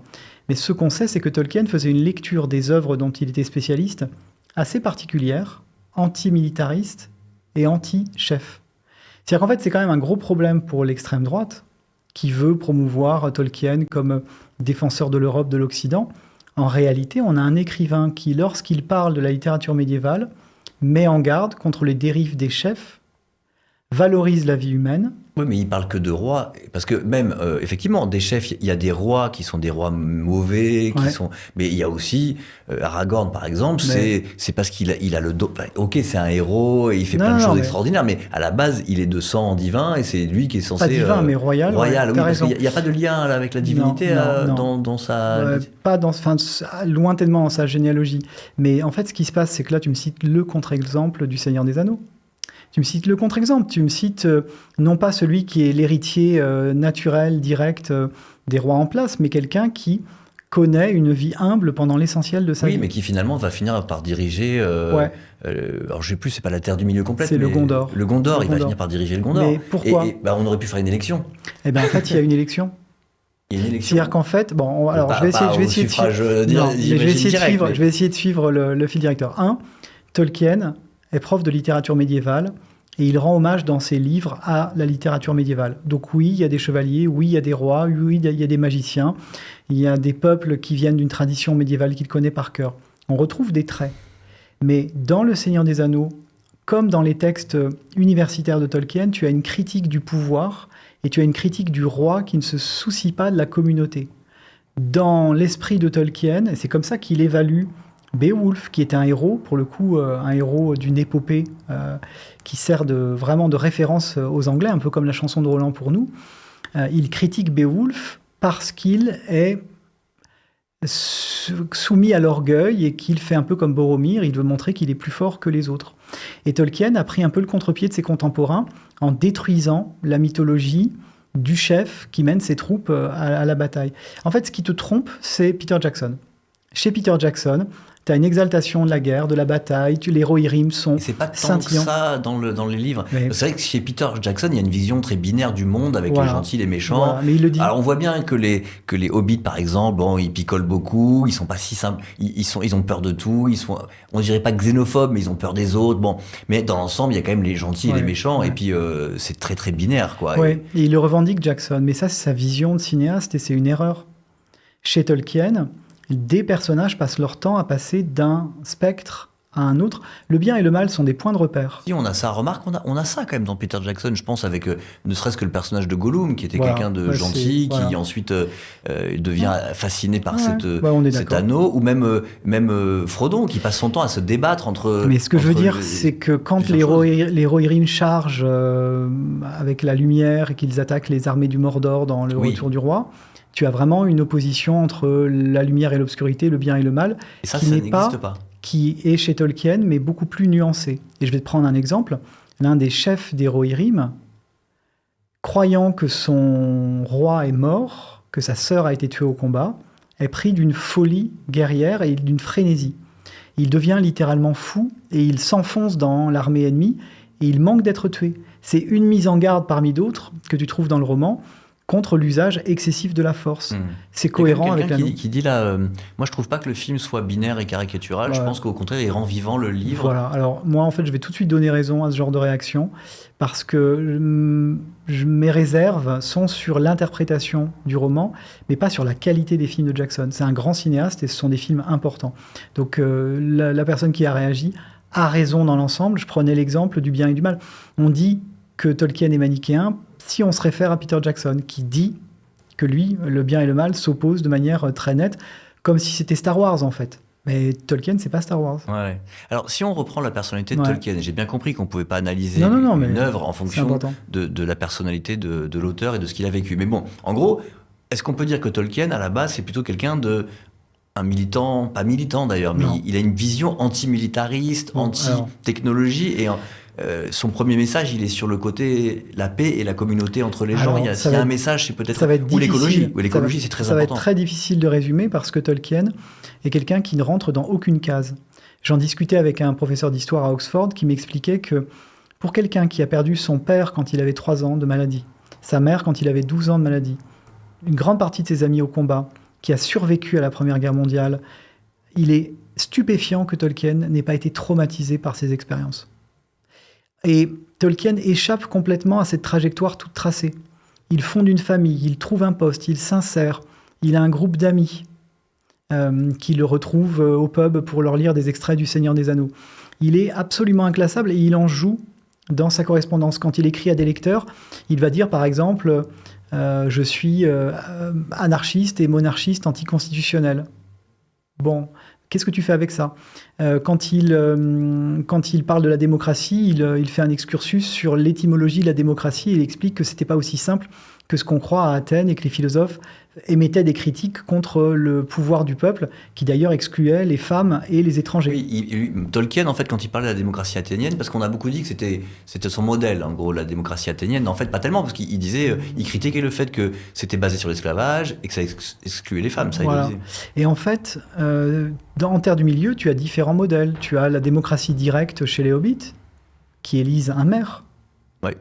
mais ce qu'on sait, c'est que Tolkien faisait une lecture des œuvres dont il était spécialiste, assez particulière, anti-militariste, et anti-chef. C'est-à-dire qu'en fait, c'est quand même un gros problème pour l'extrême droite, qui veut promouvoir Tolkien comme défenseur de l'Europe, de l'Occident. En réalité, on a un écrivain qui, lorsqu'il parle de la littérature médiévale, met en garde contre les dérives des chefs, valorise la vie humaine. Oui, mais il parle que de rois, parce que même, effectivement, des chefs, il y a des rois qui sont des rois mauvais, mais il y a aussi Aragorn, par exemple, c'est parce qu'il a le dos. Ok, c'est un héros, et il fait plein de choses extraordinaires, mais à la base, il est de sang divin, et c'est lui qui est censé... Pas divin, mais royal. Royal, oui, parce qu'il n'y a pas de lien avec la divinité dans sa... Pas lointainement dans sa généalogie. Mais en fait, ce qui se passe, c'est que là, tu me cites le contre-exemple du Seigneur des Anneaux. Tu me cites le contre-exemple, tu me cites non pas celui qui est l'héritier naturel, direct des rois en place, mais quelqu'un qui connaît une vie humble pendant l'essentiel de sa vie. Oui, mais qui finalement va finir par diriger... alors je sais plus, c'est pas la Terre du Milieu complète. C'est le Gondor. Le Gondor, il va finir par diriger le Gondor. Mais pourquoi ? On aurait pu faire une élection. Eh bien en fait, il y a une élection. Il y a une élection. C'est-à-dire qu'en fait, je vais essayer de suivre le fil directeur. Tolkien est prof de littérature médiévale, et il rend hommage dans ses livres à la littérature médiévale. Donc oui, il y a des chevaliers, oui, il y a des rois, oui, il y a des magiciens, il y a des peuples qui viennent d'une tradition médiévale qu'il connaît par cœur. On retrouve des traits. Mais dans Le Seigneur des Anneaux, comme dans les textes universitaires de Tolkien, tu as une critique du pouvoir et tu as une critique du roi qui ne se soucie pas de la communauté. Dans l'esprit de Tolkien, et c'est comme ça qu'il évalue Beowulf, qui est un héros, pour le coup, un héros d'une épopée qui sert vraiment de référence aux Anglais, un peu comme la chanson de Roland pour nous. Il critique Beowulf parce qu'il est soumis à l'orgueil et qu'il fait un peu comme Boromir, il veut montrer qu'il est plus fort que les autres. Et Tolkien a pris un peu le contre-pied de ses contemporains en détruisant la mythologie du chef qui mène ses troupes à la bataille. En fait, ce qui te trompe, c'est Peter Jackson. Chez Peter Jackson, tu as une exaltation de la guerre, de la bataille, les Rohirrim sont c'est pas tant que ça dans les livres. Mais c'est vrai que chez Peter Jackson, il y a une vision très binaire du monde avec les gentils, les méchants. Voilà, mais il le dit. Alors on voit bien que les hobbits, par exemple, bon, ils picolent beaucoup, ils sont pas si simples, ils ont peur de tout, on dirait pas xénophobes, mais ils ont peur des autres. Bon, mais dans l'ensemble, il y a quand même les gentils et les méchants, et puis c'est très très binaire, quoi. Ouais, et il le revendique, Jackson, mais ça, c'est sa vision de cinéaste, et c'est une erreur. Chez Tolkien, des personnages passent leur temps à passer d'un spectre à un autre. Le bien et le mal sont des points de repère. Si, on a ça. Remarque, on a ça quand même dans Peter Jackson, je pense, avec ne serait-ce que le personnage de Gollum, qui était quelqu'un de gentil, qui ensuite devient fasciné par cet anneau, ou même Frodon, qui passe son temps à se débattre entre... Mais ce que je veux dire, c'est que quand les Rohirrim chargent avec la lumière et qu'ils attaquent les armées du Mordor dans le Retour du Roi, tu as vraiment une opposition entre la lumière et l'obscurité, le bien et le mal, et ça n'existe pas. Qui est chez Tolkien, mais beaucoup plus nuancé. Et je vais te prendre un exemple. L'un des chefs des Rohirrim, croyant que son roi est mort, que sa sœur a été tuée au combat, est pris d'une folie guerrière et d'une frénésie. Il devient littéralement fou et il s'enfonce dans l'armée ennemie et il manque d'être tué. C'est une mise en garde parmi d'autres que tu trouves dans le roman contre l'usage excessif de la force. C'est cohérent avec la qui dit là, moi je trouve pas que le film soit binaire et caricatural, je pense qu'au contraire il rend vivant le livre. Voilà, alors moi en fait je vais tout de suite donner raison à ce genre de réaction, parce que mes réserves sont sur l'interprétation du roman, mais pas sur la qualité des films de Jackson. C'est un grand cinéaste et ce sont des films importants. Donc la personne qui a réagi a raison dans l'ensemble. Je prenais l'exemple du bien et du mal. On dit que Tolkien est manichéen, si on se réfère à Peter Jackson, qui dit que lui, le bien et le mal s'opposent de manière très nette, comme si c'était Star Wars en fait. Mais Tolkien, c'est pas Star Wars. Ouais. Alors, si on reprend la personnalité de Tolkien, j'ai bien compris qu'on pouvait pas analyser une œuvre en fonction de la personnalité de l'auteur et de ce qu'il a vécu. Mais bon, en gros, est-ce qu'on peut dire que Tolkien, à la base, c'est plutôt quelqu'un un militant, pas militant d'ailleurs, mais il a une vision anti-militariste, anti-technologie, et son premier message, il est sur le côté la paix et la communauté entre les gens. S'il y a un message, c'est peut-être ou l'écologie. L'écologie, c'est très important. Ça va être très difficile de résumer parce que Tolkien est quelqu'un qui ne rentre dans aucune case. J'en discutais avec un professeur d'histoire à Oxford qui m'expliquait que pour quelqu'un qui a perdu son père quand il avait 3 ans de maladie, sa mère quand il avait 12 ans de maladie, une grande partie de ses amis au combat, qui a survécu à la Première Guerre mondiale, il est stupéfiant que Tolkien n'ait pas été traumatisé par ces expériences. Et Tolkien échappe complètement à cette trajectoire toute tracée. Il fonde une famille, il trouve un poste, il s'insère, il a un groupe d'amis qui le retrouvent au pub pour leur lire des extraits du Seigneur des Anneaux. Il est absolument inclassable et il en joue dans sa correspondance. Quand il écrit à des lecteurs, il va dire par exemple « Je suis anarchiste et monarchiste anticonstitutionnel ». Bon, qu'est-ce que tu fais avec ça ? Quand il parle de la démocratie, il fait un excursus sur l'étymologie de la démocratie et il explique que c'était pas aussi simple que ce qu'on croit à Athènes et que les philosophes émettaient des critiques contre le pouvoir du peuple, qui d'ailleurs excluait les femmes et les étrangers. Oui, Tolkien, en fait, quand il parlait de la démocratie athénienne, parce qu'on a beaucoup dit que c'était son modèle, en gros, la démocratie athénienne. En fait, pas tellement, parce qu'il disait, il critiquait le fait que c'était basé sur l'esclavage et que ça excluait les femmes. Ça, voilà. Il disait. Et en fait, en Terre du Milieu, tu as différents modèles. Tu as la démocratie directe chez les hobbits, qui élisent un maire. Oui.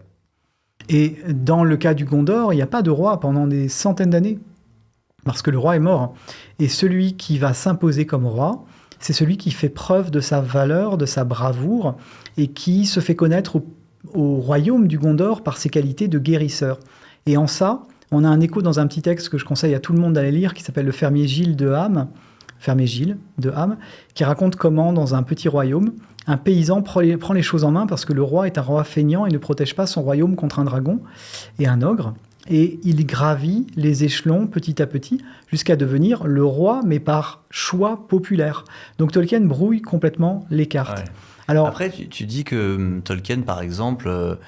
Et dans le cas du Gondor, il n'y a pas de roi pendant des centaines d'années, parce que le roi est mort. Et celui qui va s'imposer comme roi, c'est celui qui fait preuve de sa valeur, de sa bravoure, et qui se fait connaître au royaume du Gondor par ses qualités de guérisseur. Et en ça, on a un écho dans un petit texte que je conseille à tout le monde d'aller lire, qui s'appelle « Le fermier Gilles de Ham », qui raconte comment, dans un petit royaume, un paysan prend les choses en main parce que le roi est un roi feignant et ne protège pas son royaume contre un dragon et un ogre. Et il gravit les échelons petit à petit jusqu'à devenir le roi, mais par choix populaire. Donc Tolkien brouille complètement les cartes. Ouais. Alors, après, tu dis que Tolkien, par exemple,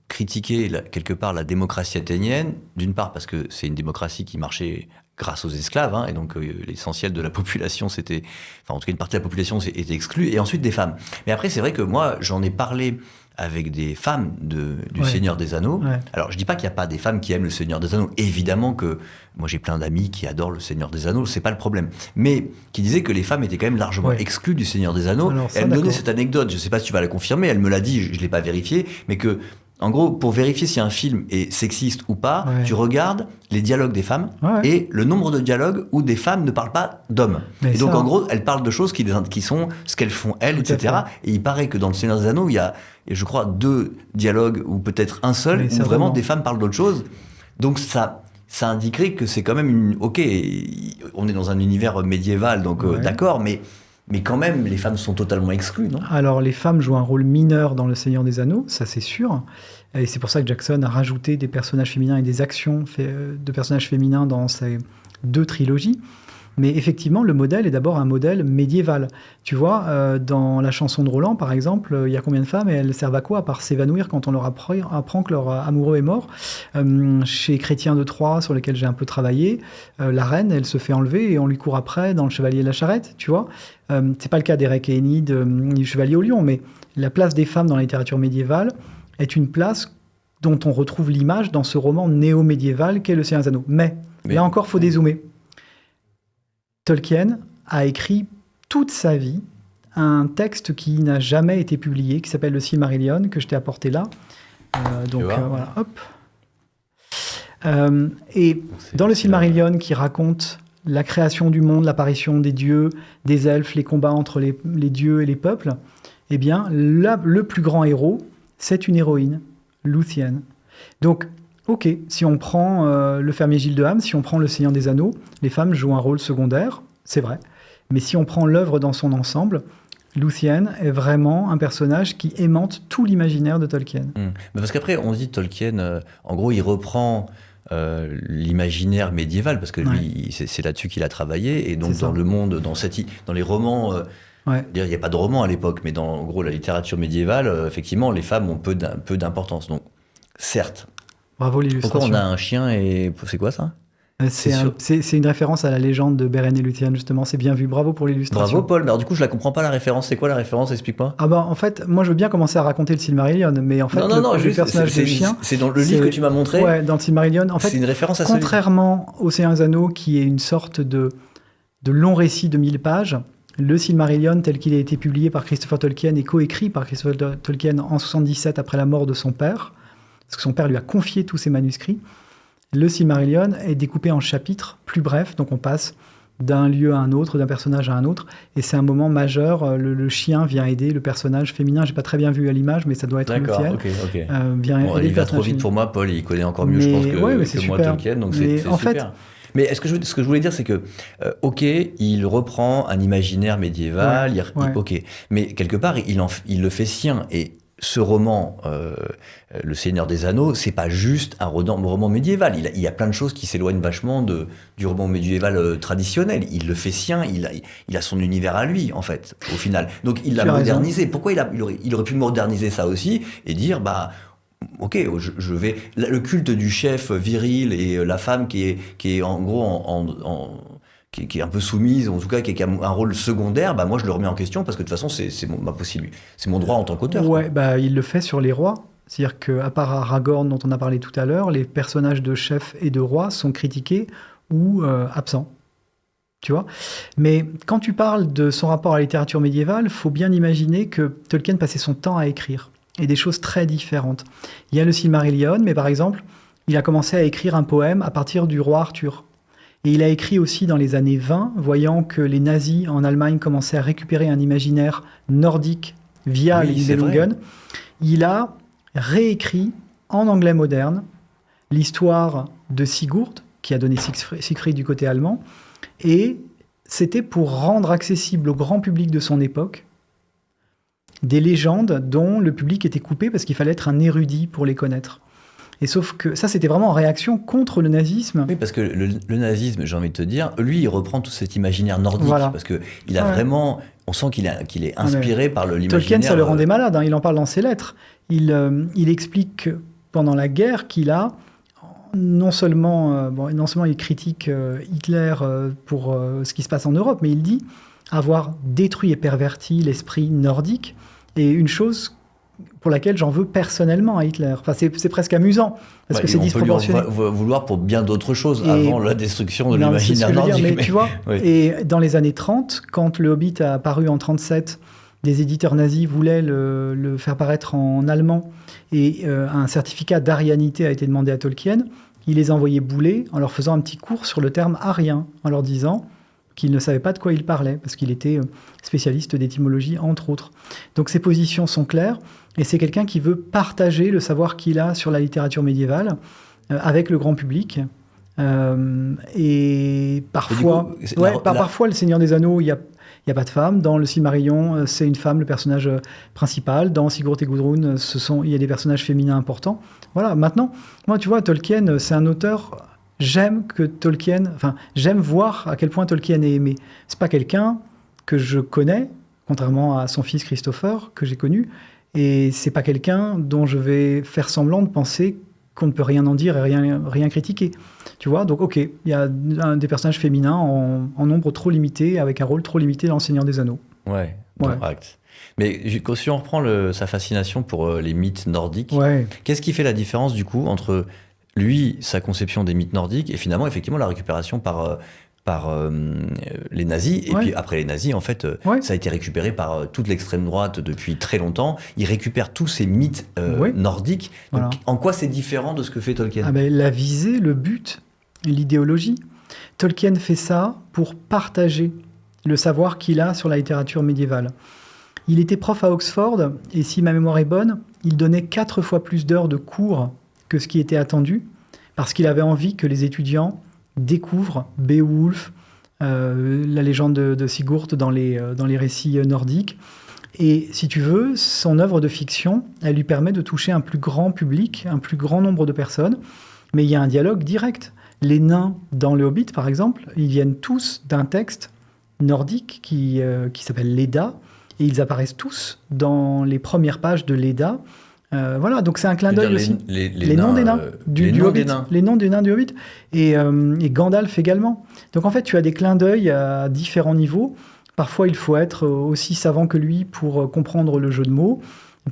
critiquait quelque part la démocratie athénienne, d'une part parce que c'est une démocratie qui marchait grâce aux esclaves, et donc l'essentiel de la population, en tout cas une partie de la population était exclue, et ensuite des femmes. Mais après, c'est vrai que moi, j'en ai parlé avec des femmes du Ouais. Seigneur des Anneaux. Ouais. Alors, je dis pas qu'il n'y a pas des femmes qui aiment le Seigneur des Anneaux. Évidemment que moi, j'ai plein d'amis qui adorent le Seigneur des Anneaux, c'est pas le problème. Mais qui disaient que les femmes étaient quand même largement Ouais. exclues du Seigneur des Anneaux. Alors, ça, Elle me donnait d'accord. cette anecdote, je sais pas si tu vas la confirmer, elle me l'a dit, je l'ai pas vérifié, mais que, en gros, pour vérifier si un film est sexiste ou pas, Ouais. tu regardes les dialogues des femmes Ouais. et le nombre de dialogues où des femmes ne parlent pas d'hommes. Mais Et donc, ça- en gros, elles parlent de choses qui sont ce qu'elles font elles, Tout à etc. Et il paraît que dans le Seigneur des Anneaux, il y a, je crois, 2 dialogues ou peut-être un seul Mais où certainement. vraiment des femmes parlent d'autre chose. Donc ça indiquerait que c'est quand même une... Ok, on est dans un univers médiéval, donc Ouais. d'accord, mais quand même, les femmes sont totalement exclues, non? Alors, les femmes jouent un rôle mineur dans Le Seigneur des Anneaux, ça c'est sûr. Et c'est pour ça que Jackson a rajouté des personnages féminins et des actions de personnages féminins dans ces 2 trilogies. Mais effectivement, le modèle est d'abord un modèle médiéval. Tu vois, dans la chanson de Roland, par exemple, il y a combien de femmes et elles servent à quoi, à part s'évanouir quand on leur apprend que leur amoureux est mort. Chez Chrétien de Troyes, sur lesquels j'ai un peu travaillé, la reine, elle se fait enlever et on lui court après dans Le Chevalier de la Charrette, tu vois. C'est pas le cas d'Érec et Enid, ni du Chevalier au Lion, mais la place des femmes dans la littérature médiévale est une place dont on retrouve l'image dans ce roman néo-médiéval qu'est Le Seigneur des Anneaux. Mais là encore, faut dézoomer. Tolkien a écrit toute sa vie un texte qui n'a jamais été publié, qui s'appelle le Silmarillion, que je t'ai apporté là. Voilà, hop. Et dans le Silmarillion, qui raconte la création du monde, l'apparition des dieux, des elfes, les combats entre les dieux et les peuples, eh bien, le plus grand héros, c'est une héroïne, Luthien. Donc, ok, si on prend le fermier Gilles de Ham, si on prend le Seigneur des Anneaux, les femmes jouent un rôle secondaire, c'est vrai. Mais si on prend l'œuvre dans son ensemble, Luthien est vraiment un personnage qui aimante tout l'imaginaire de Tolkien. Mais parce qu'après, on dit Tolkien, en gros, il reprend l'imaginaire médiéval, parce que lui, c'est là-dessus qu'il a travaillé, et donc dans le monde, dans les romans... Il n'y a pas de romans à l'époque, mais dans en gros, la littérature médiévale, effectivement, les femmes ont peu d'importance. Donc, certes. Bravo l'illustration. Pourquoi on a un chien et... C'est quoi ça? C'est une référence à la légende de Beren et Luthien, justement. C'est bien vu. Bravo pour l'illustration. Bravo, Paul. Mais alors, du coup, je la comprends pas, la référence. C'est quoi la référence? Explique-moi. Ah bah, en fait, moi, je veux bien commencer à raconter le Silmarillion, mais en fait, le personnage de chien... C'est dans le livre que tu m'as montré? Ouais, dans le Silmarillion. En fait, c'est une référence à contrairement au Seigneur des Anneaux, qui est une sorte de long récit de 1000 pages, le Silmarillion, tel qu'il a été publié par Christopher Tolkien et coécrit par Christopher Tolkien en 77 après la mort de son père, parce que son père lui a confié tous ses manuscrits, le Silmarillion est découpé en chapitres plus brefs, donc on passe d'un lieu à un autre, d'un personnage à un autre, et c'est un moment majeur. Le chien vient aider le personnage féminin. J'ai pas très bien vu à l'image, mais ça doit être Luthien. Ok. Il va trop vite pour moi, Paul. Il connaît encore mieux, je pense, que moi, Tolkien. Donc c'est super. Fait, mais ce que je voulais dire, c'est que, ok, il reprend un imaginaire médiéval, ok, mais quelque part, il le fait sien. Et ce roman, Le Seigneur des Anneaux, c'est pas juste un roman médiéval. Il y a plein de choses qui s'éloignent vachement du roman médiéval traditionnel. Il le fait sien, il a son univers à lui, en fait, au final. Donc il l'a modernisé. Pourquoi il aurait pu moderniser ça aussi et dire, bah... Ok, je vais... Le culte du chef viril et la femme qui est en gros qui est un peu soumise, en tout cas qui a un rôle secondaire, bah moi je le remets en question parce que de toute façon c'est mon droit en tant qu'auteur. Ouais, bah il le fait sur les rois. C'est-à-dire qu'à part Aragorn dont on a parlé tout à l'heure, les personnages de chefs et de rois sont critiqués ou absents. Tu vois ? Mais quand tu parles de son rapport à la littérature médiévale, il faut bien imaginer que Tolkien passait son temps à écrire. Et des choses très différentes. Il y a le Silmarillion, mais par exemple, il a commencé à écrire un poème à partir du roi Arthur. Et il a écrit aussi dans les années 20, voyant que les nazis en Allemagne commençaient à récupérer un imaginaire nordique via les Nibelungen. Il a réécrit en anglais moderne l'histoire de Sigurd, qui a donné Siegfried du côté allemand, et c'était pour rendre accessible au grand public de son époque des légendes dont le public était coupé parce qu'il fallait être un érudit pour les connaître. Et sauf que ça, c'était vraiment en réaction contre le nazisme. Oui, parce que le nazisme, j'ai envie de te dire, lui, il reprend tout cet imaginaire nordique, parce qu'il a vraiment... On sent qu'il est inspiré par l'imaginaire... Tolkien, ça le rendait malade, il en parle dans ses lettres. Il explique que pendant la guerre qu'il a... Non seulement il critique Hitler pour ce qui se passe en Europe, mais il dit avoir détruit et perverti l'esprit nordique. Et une chose pour laquelle j'en veux personnellement à Hitler. Enfin, c'est presque amusant, parce que c'est disproportionné. On peut lui vouloir pour bien d'autres choses, avant la destruction de l'imaginaire nordique. Mais tu vois, et dans les années 30, quand le Hobbit a apparu en 37, des éditeurs nazis voulaient le faire paraître en allemand, et un certificat d'arianité a été demandé à Tolkien. Il les a envoyés bouler en leur faisant un petit cours sur le terme arien, en leur disant qu'il ne savait pas de quoi il parlait, parce qu'il était spécialiste d'étymologie, entre autres. Donc ses positions sont claires, et c'est quelqu'un qui veut partager le savoir qu'il a sur la littérature médiévale avec le grand public. Et parfois, parfois, le Seigneur des Anneaux, il n'y a pas de femme. Dans le Silmarillion, c'est une femme, le personnage principal. Dans Sigurd et Gudrun, il y a des personnages féminins importants. Voilà, maintenant, moi, tu vois, Tolkien, c'est un auteur... J'aime voir à quel point Tolkien est aimé. C'est pas quelqu'un que je connais, contrairement à son fils Christopher, que j'ai connu, et c'est pas quelqu'un dont je vais faire semblant de penser qu'on ne peut rien en dire et rien critiquer. Tu vois, donc ok, il y a des personnages féminins en nombre trop limité, avec un rôle trop limité dans Le Seigneur des Anneaux. Ouais. Correct. Mais si on reprend sa fascination pour les mythes nordiques, qu'est-ce qui fait la différence du coup entre lui, sa conception des mythes nordiques, et finalement, effectivement, la récupération par les nazis. Et puis après les nazis, en fait, ça a été récupéré par toute l'extrême droite depuis très longtemps. Ils récupèrent tous ces mythes nordiques. Donc, voilà. En quoi c'est différent de ce que fait Tolkien ? La visée, le but, l'idéologie. Tolkien fait ça pour partager le savoir qu'il a sur la littérature médiévale. Il était prof à Oxford, et si ma mémoire est bonne, il donnait 4 fois plus d'heures de cours que ce qui était attendu, parce qu'il avait envie que les étudiants découvrent Beowulf, la légende de Sigurd dans les récits nordiques. Et si tu veux, son œuvre de fiction, elle lui permet de toucher un plus grand public, un plus grand nombre de personnes, mais il y a un dialogue direct. Les nains dans le Hobbit, par exemple, ils viennent tous d'un texte nordique qui s'appelle l'Edda, et ils apparaissent tous dans les premières pages de l'Edda. Voilà, donc c'est un clin d'œil aussi. Les noms des nains du Hobbit. Les noms des nains du Hobbit. Et Gandalf également. Donc en fait, tu as des clins d'œil à différents niveaux. Parfois, il faut être aussi savant que lui pour comprendre le jeu de mots.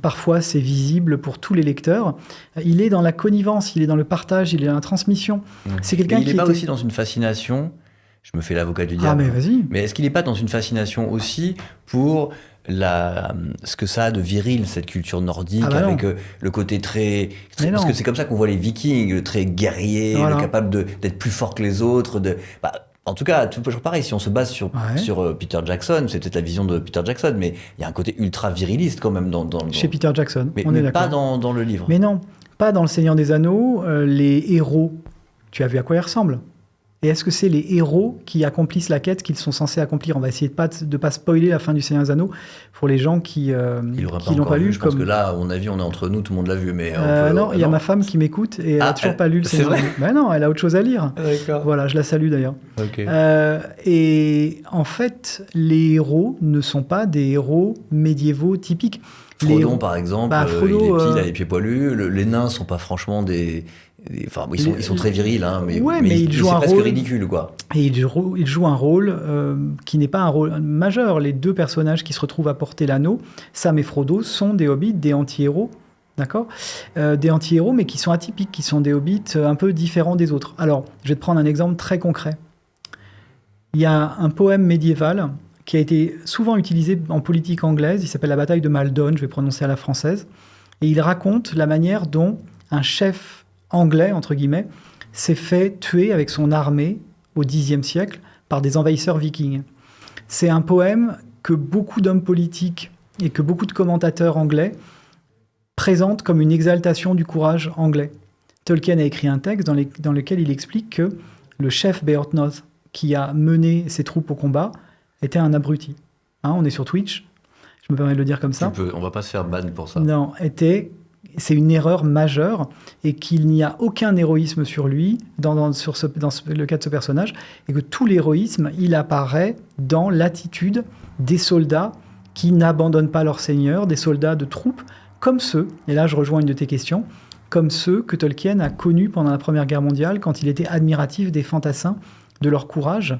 Parfois, c'est visible pour tous les lecteurs. Il est dans la connivence, il est dans le partage, il est dans la transmission. C'est quelqu'un qui il n'est pas aussi dans une fascination... Je me fais l'avocat du diable. Ah, mais vas-y. Mais est-ce qu'il n'est pas dans une fascination aussi pour ce que ça a de viril, cette culture nordique, avec le côté très parce que c'est comme ça qu'on voit les Vikings, le très guerrier, le capable d'être plus fort que les autres. En tout cas, toujours pareil, si on se base sur Peter Jackson, c'est peut-être la vision de Peter Jackson, mais il y a un côté ultra viriliste quand même chez Peter Jackson, mais pas dans le livre. Mais non, pas dans Le Seigneur des Anneaux. Les héros, tu as vu à quoi ils ressemblent ? Et est-ce que c'est les héros qui accomplissent la quête qu'ils sont censés accomplir ? On va essayer de pas spoiler la fin du Seigneur des Anneaux pour les gens qui l'ont pas lu. Je pense que là, à mon avis, on est entre nous, tout le monde l'a vu. Mais non, il y a ma femme qui m'écoute et elle n'a toujours pas lu Le Seigneur des Anneaux. Ben non, elle a autre chose à lire. D'accord. Voilà, je la salue d'ailleurs. Okay. Et en fait, les héros ne sont pas des héros médiévaux typiques. Frodon, par exemple, Frodo, il a les pieds poilus. Les nains ne sont pas franchement des... Enfin, ils sont très virils, hein, mais il joue c'est un presque rôle ridicule, quoi. Et il joue un rôle qui n'est pas un rôle majeur. Les deux personnages qui se retrouvent à porter l'anneau, Sam et Frodo, sont des hobbits, des anti-héros, d'accord ? Des anti-héros, mais qui sont atypiques, qui sont des hobbits un peu différents des autres. Alors, je vais te prendre un exemple très concret. Il y a un poème médiéval qui a été souvent utilisé en politique anglaise. Il s'appelle La bataille de Maldon, je vais prononcer à la française. Et il raconte la manière dont un chef anglais, entre guillemets, s'est fait tuer avec son armée au Xe siècle par des envahisseurs vikings. C'est un poème que beaucoup d'hommes politiques et que beaucoup de commentateurs anglais présentent comme une exaltation du courage anglais. Tolkien a écrit un texte dans lequel il explique que le chef Beorhtnoth, qui a mené ses troupes au combat, était un abruti. On est sur Twitch, je me permets de le dire comme ça. On va pas se faire ban pour ça. Non, c'est une erreur majeure et qu'il n'y a aucun héroïsme sur lui dans le cas de ce personnage et que tout l'héroïsme, il apparaît dans l'attitude des soldats qui n'abandonnent pas leur seigneur, des soldats de troupes comme ceux, et là je rejoins une de tes questions, comme ceux que Tolkien a connus pendant la Première Guerre mondiale quand il était admiratif des fantassins, de leur courage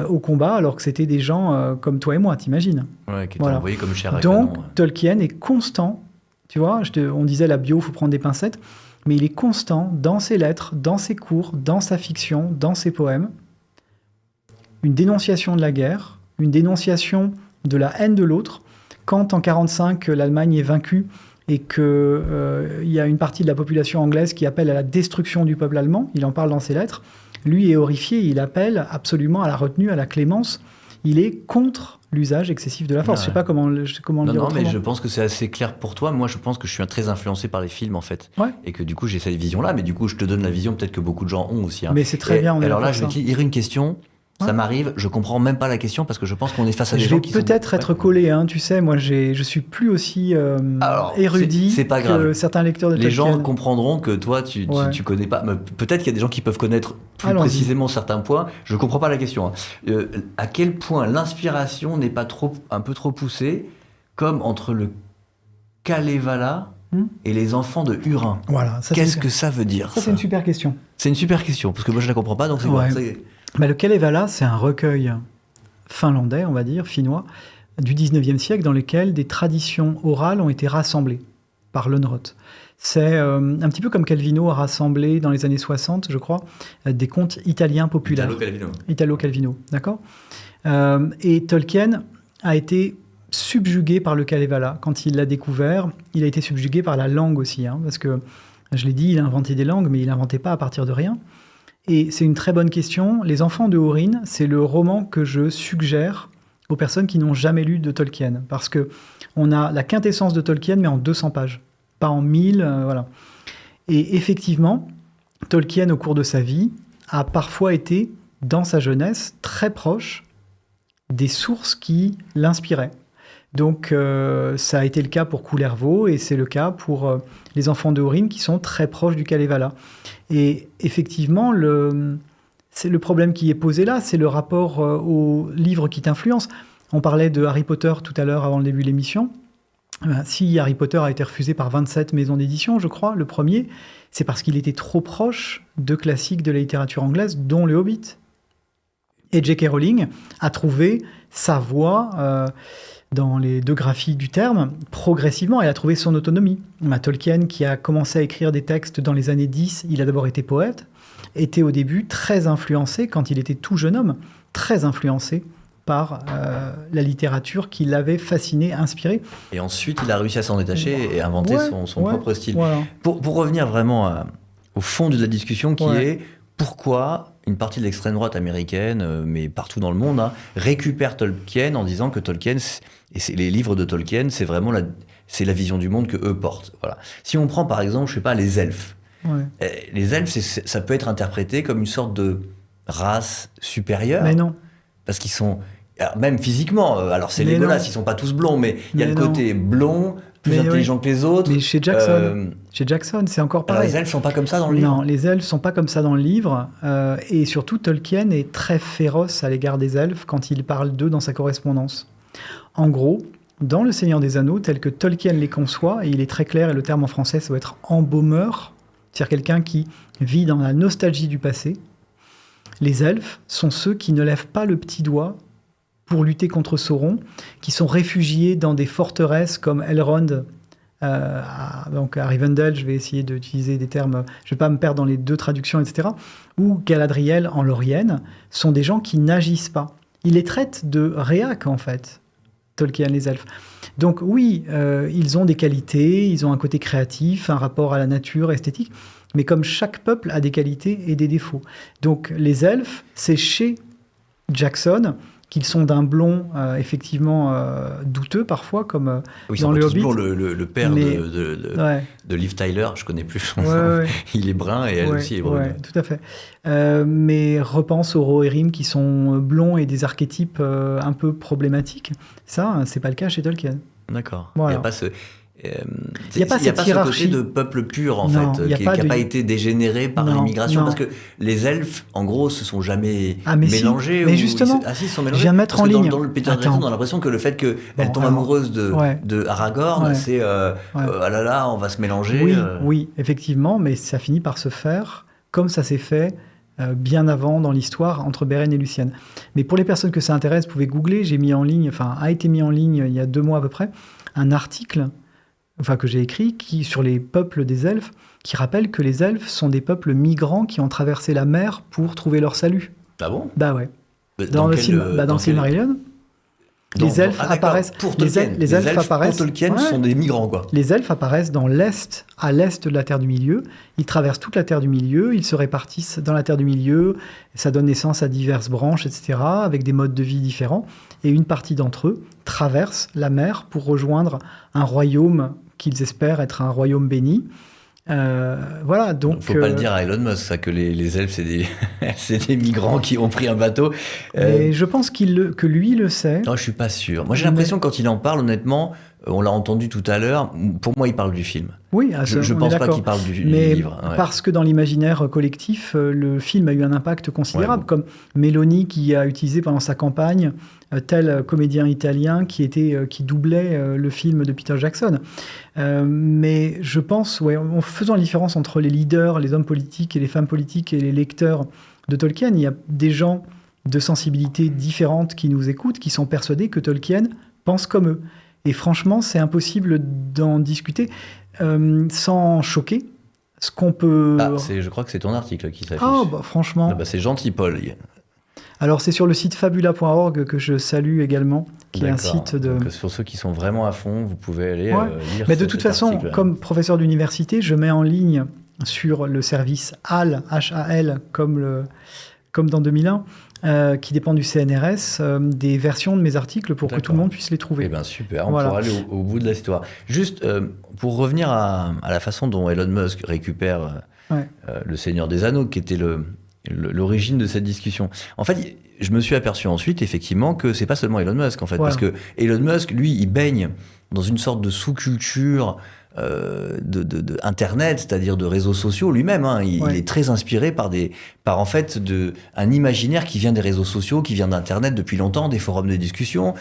au combat, alors que c'était des gens comme toi et moi, t'imagines ? Ouais, qui étaient envoyés comme chair à canon. canon. Donc Tolkien est constant Tu vois, on disait la bio, il faut prendre des pincettes. Mais il est constant dans ses lettres, dans ses cours, dans sa fiction, dans ses poèmes. Une dénonciation de la guerre, une dénonciation de la haine de l'autre. Quand en 1945, l'Allemagne est vaincue et qu'il y a une partie de la population anglaise qui appelle à la destruction du peuple allemand, il en parle dans ses lettres. Lui est horrifié, il appelle absolument à la retenue, à la clémence. Il est contre l'usage excessif de la force. Je ne sais pas comment le dire autrement. Non, mais je pense que c'est assez clair pour toi. Moi, je pense que je suis très influencé par les films, en fait. Ouais. Et que du coup, j'ai cette vision-là. Mais du coup, je te donne la vision peut-être que beaucoup de gens ont aussi. Hein. Mais c'est très bien. Alors là, je vais te lire une question. Ça m'arrive, je comprends même pas la question parce que je pense qu'on est face à des gens qui sont... Je vais peut-être être collé, hein, tu sais, moi je suis plus aussi érudit c'est pas grave. Que certains lecteurs de Tolkien. Les gens comprendront que toi tu connais pas, mais peut-être qu'il y a des gens qui peuvent connaître plus précisément certains points, je comprends pas la question. Hein. À quel point l'inspiration n'est pas un peu trop poussée, comme entre le Kalevala et les enfants de Hurin. Voilà, qu'est-ce que ça veut dire ça c'est une super question. C'est une super question, parce que moi je la comprends pas, donc c'est bon. Le Kalevala, c'est un recueil finlandais, on va dire, finnois, du 19e siècle, dans lequel des traditions orales ont été rassemblées par Lönnrot. C'est un petit peu comme Calvino a rassemblé dans les années 60, je crois, des contes italiens populaires. Italo-Calvino, d'accord. Et Tolkien a été subjugué par le Kalevala. Quand il l'a découvert, il a été subjugué par la langue aussi, hein, parce que, je l'ai dit, il a inventé des langues, mais il n'inventait pas à partir de rien. Et c'est une très bonne question. Les Enfants de Húrin, c'est le roman que je suggère aux personnes qui n'ont jamais lu de Tolkien. Parce qu'on a la quintessence de Tolkien, mais en 200 pages. Pas en 1000, voilà. Et effectivement, Tolkien, au cours de sa vie, a parfois été, dans sa jeunesse, très proche des sources qui l'inspiraient. Donc, ça a été le cas pour Kullervo, et c'est le cas pour les Enfants de Húrin, qui sont très proches du Kalevala. Et effectivement, le problème qui est posé là, c'est le rapport aux livres qui t'influencent. On parlait de Harry Potter tout à l'heure, avant le début de l'émission. Si Harry Potter a été refusé par 27 maisons d'édition, je crois, le premier, c'est parce qu'il était trop proche de classiques de la littérature anglaise, dont Le Hobbit. Et J.K. Rowling a trouvé sa voie... dans les deux graphies du terme, progressivement, elle a trouvé son autonomie. Tolkien, qui a commencé à écrire des textes dans les années 10, il a d'abord été poète, était au début très influencé, quand il était tout jeune homme, très influencé par la littérature qui l'avait fasciné, inspiré. Et ensuite, il a réussi à s'en détacher et inventer son propre style. Voilà. Pour revenir vraiment au fond de la discussion, qui est pourquoi une partie de l'extrême droite américaine, mais partout dans le monde, récupère Tolkien en disant que Tolkien, et les livres de Tolkien, c'est vraiment la vision du monde que eux portent. Voilà. Si on prend par exemple, je sais pas, les elfes. Les elfes, ça peut être interprété comme une sorte de race supérieure. Mais non. Parce qu'ils sont, même physiquement, alors c'est Legolas, ils sont pas tous blonds, mais il y a le côté blond, plus intelligent que les autres. Mais chez Jackson, c'est encore pareil. Alors les elfes sont pas comme ça dans le livre. Non, les elfes sont pas comme ça dans le livre. Et surtout, Tolkien est très féroce à l'égard des elfes quand il parle d'eux dans sa correspondance. En gros, dans Le Seigneur des Anneaux, tel que Tolkien les conçoit, et il est très clair, et le terme en français, ça doit être embaumeur, c'est-à-dire quelqu'un qui vit dans la nostalgie du passé. Les elfes sont ceux qui ne lèvent pas le petit doigt pour lutter contre Sauron, qui sont réfugiés dans des forteresses comme Elrond, donc à Rivendell, je vais essayer d'utiliser des termes, je ne vais pas me perdre dans les deux traductions, etc., ou Galadriel en Lorien, sont des gens qui n'agissent pas. Il les traite de réac, en fait, Tolkien, les elfes. Donc oui, ils ont des qualités, ils ont un côté créatif, un rapport à la nature, esthétique, mais comme chaque peuple a des qualités et des défauts. Donc les elfes, c'est chez Jackson qu'ils sont d'un blond effectivement douteux parfois, comme dans Le Hobbit. Le père de Liv Tyler, je connais plus son nom. Il est brun et elle aussi est brune. Ouais, tout à fait. Mais repense aux Rohirrim qui sont blonds et des archétypes un peu problématiques. Ça, c'est pas le cas chez Tolkien. D'accord. Voilà. Il n'y a pas ce... Il n'y a pas cette hiérarchie. Ce côté de peuple pur, en fait, qui n'a pas été dégénéré par l'immigration. Parce que les elfes, en gros, se sont jamais mélangés. Mais justement, ils sont mélangés. Je viens de mettre en ligne. Dans le Peter Jackson, on a l'impression que le fait qu'elle tombe amoureuse de Aragorn, c'est ah là là, on va se mélanger. Oui, effectivement, mais ça finit par se faire comme ça s'est fait bien avant dans l'histoire entre Beren et Luthien. Mais pour les personnes que ça intéresse, vous pouvez googler. A été mis en ligne il y a 2 mois à peu près, un article que j'ai écrit, sur les peuples des elfes, qui rappelle que les elfes sont des peuples migrants qui ont traversé la mer pour trouver leur salut. Ah bon? Bah ouais. Dans le Silmarillion, les elfes apparaissent. Pour Tolkien. Les elfes apparaissent. Pour Tolkien, sont des migrants, quoi. Les elfes apparaissent à l'est de la Terre du Milieu. Ils traversent toute la Terre du Milieu. Ils se répartissent dans la Terre du Milieu. Ça donne naissance à diverses branches, etc., avec des modes de vie différents. Et une partie d'entre eux traverse la mer pour rejoindre un royaume qu'ils espèrent être un royaume béni. Voilà, donc. Faut pas le dire à Elon Musk, ça, que les elfes, c'est des migrants qui ont pris un bateau. Mais je pense que lui le sait. Non, je suis pas sûr. Moi, j'ai l'impression, quand il en parle, honnêtement, on l'a entendu tout à l'heure, pour moi, il parle du film. Oui, je pense pas qu'il parle du livre. Ouais. Parce que dans l'imaginaire collectif, le film a eu un impact considérable, comme Meloni qui a utilisé pendant sa campagne tel comédien italien qui doublait le film de Peter Jackson. Mais je pense, en faisant la différence entre les leaders, les hommes politiques et les femmes politiques et les lecteurs de Tolkien, il y a des gens de sensibilités différentes qui nous écoutent, qui sont persuadés que Tolkien pense comme eux. Et franchement, c'est impossible d'en discuter sans choquer. Ce qu'on peut... je crois que c'est ton article qui s'affiche. Ah, franchement... c'est gentil, Paul. Alors, c'est sur le site fabula.org que je salue également, qui est un site de... Donc, pour ceux qui sont vraiment à fond, vous pouvez aller lire. Mais de toute façon, comme professeur d'université, je mets en ligne sur le service HAL, H-A-L, comme dans 2001, qui dépend du CNRS, des versions de mes articles pour que tout le monde puisse les trouver. Eh bien, super, on pourra aller au bout de l'histoire. Juste, pour revenir à la façon dont Elon Musk récupère le Seigneur des Anneaux, qui était l'origine de cette discussion. En fait, je me suis aperçu ensuite, effectivement, que c'est pas seulement Elon Musk, en fait, parce que Elon Musk, lui, il baigne dans une sorte de sous-culture de Internet, c'est-à-dire de réseaux sociaux lui-même. Il est très inspiré par en fait un imaginaire qui vient des réseaux sociaux, qui vient d'Internet depuis longtemps, des forums de discussion.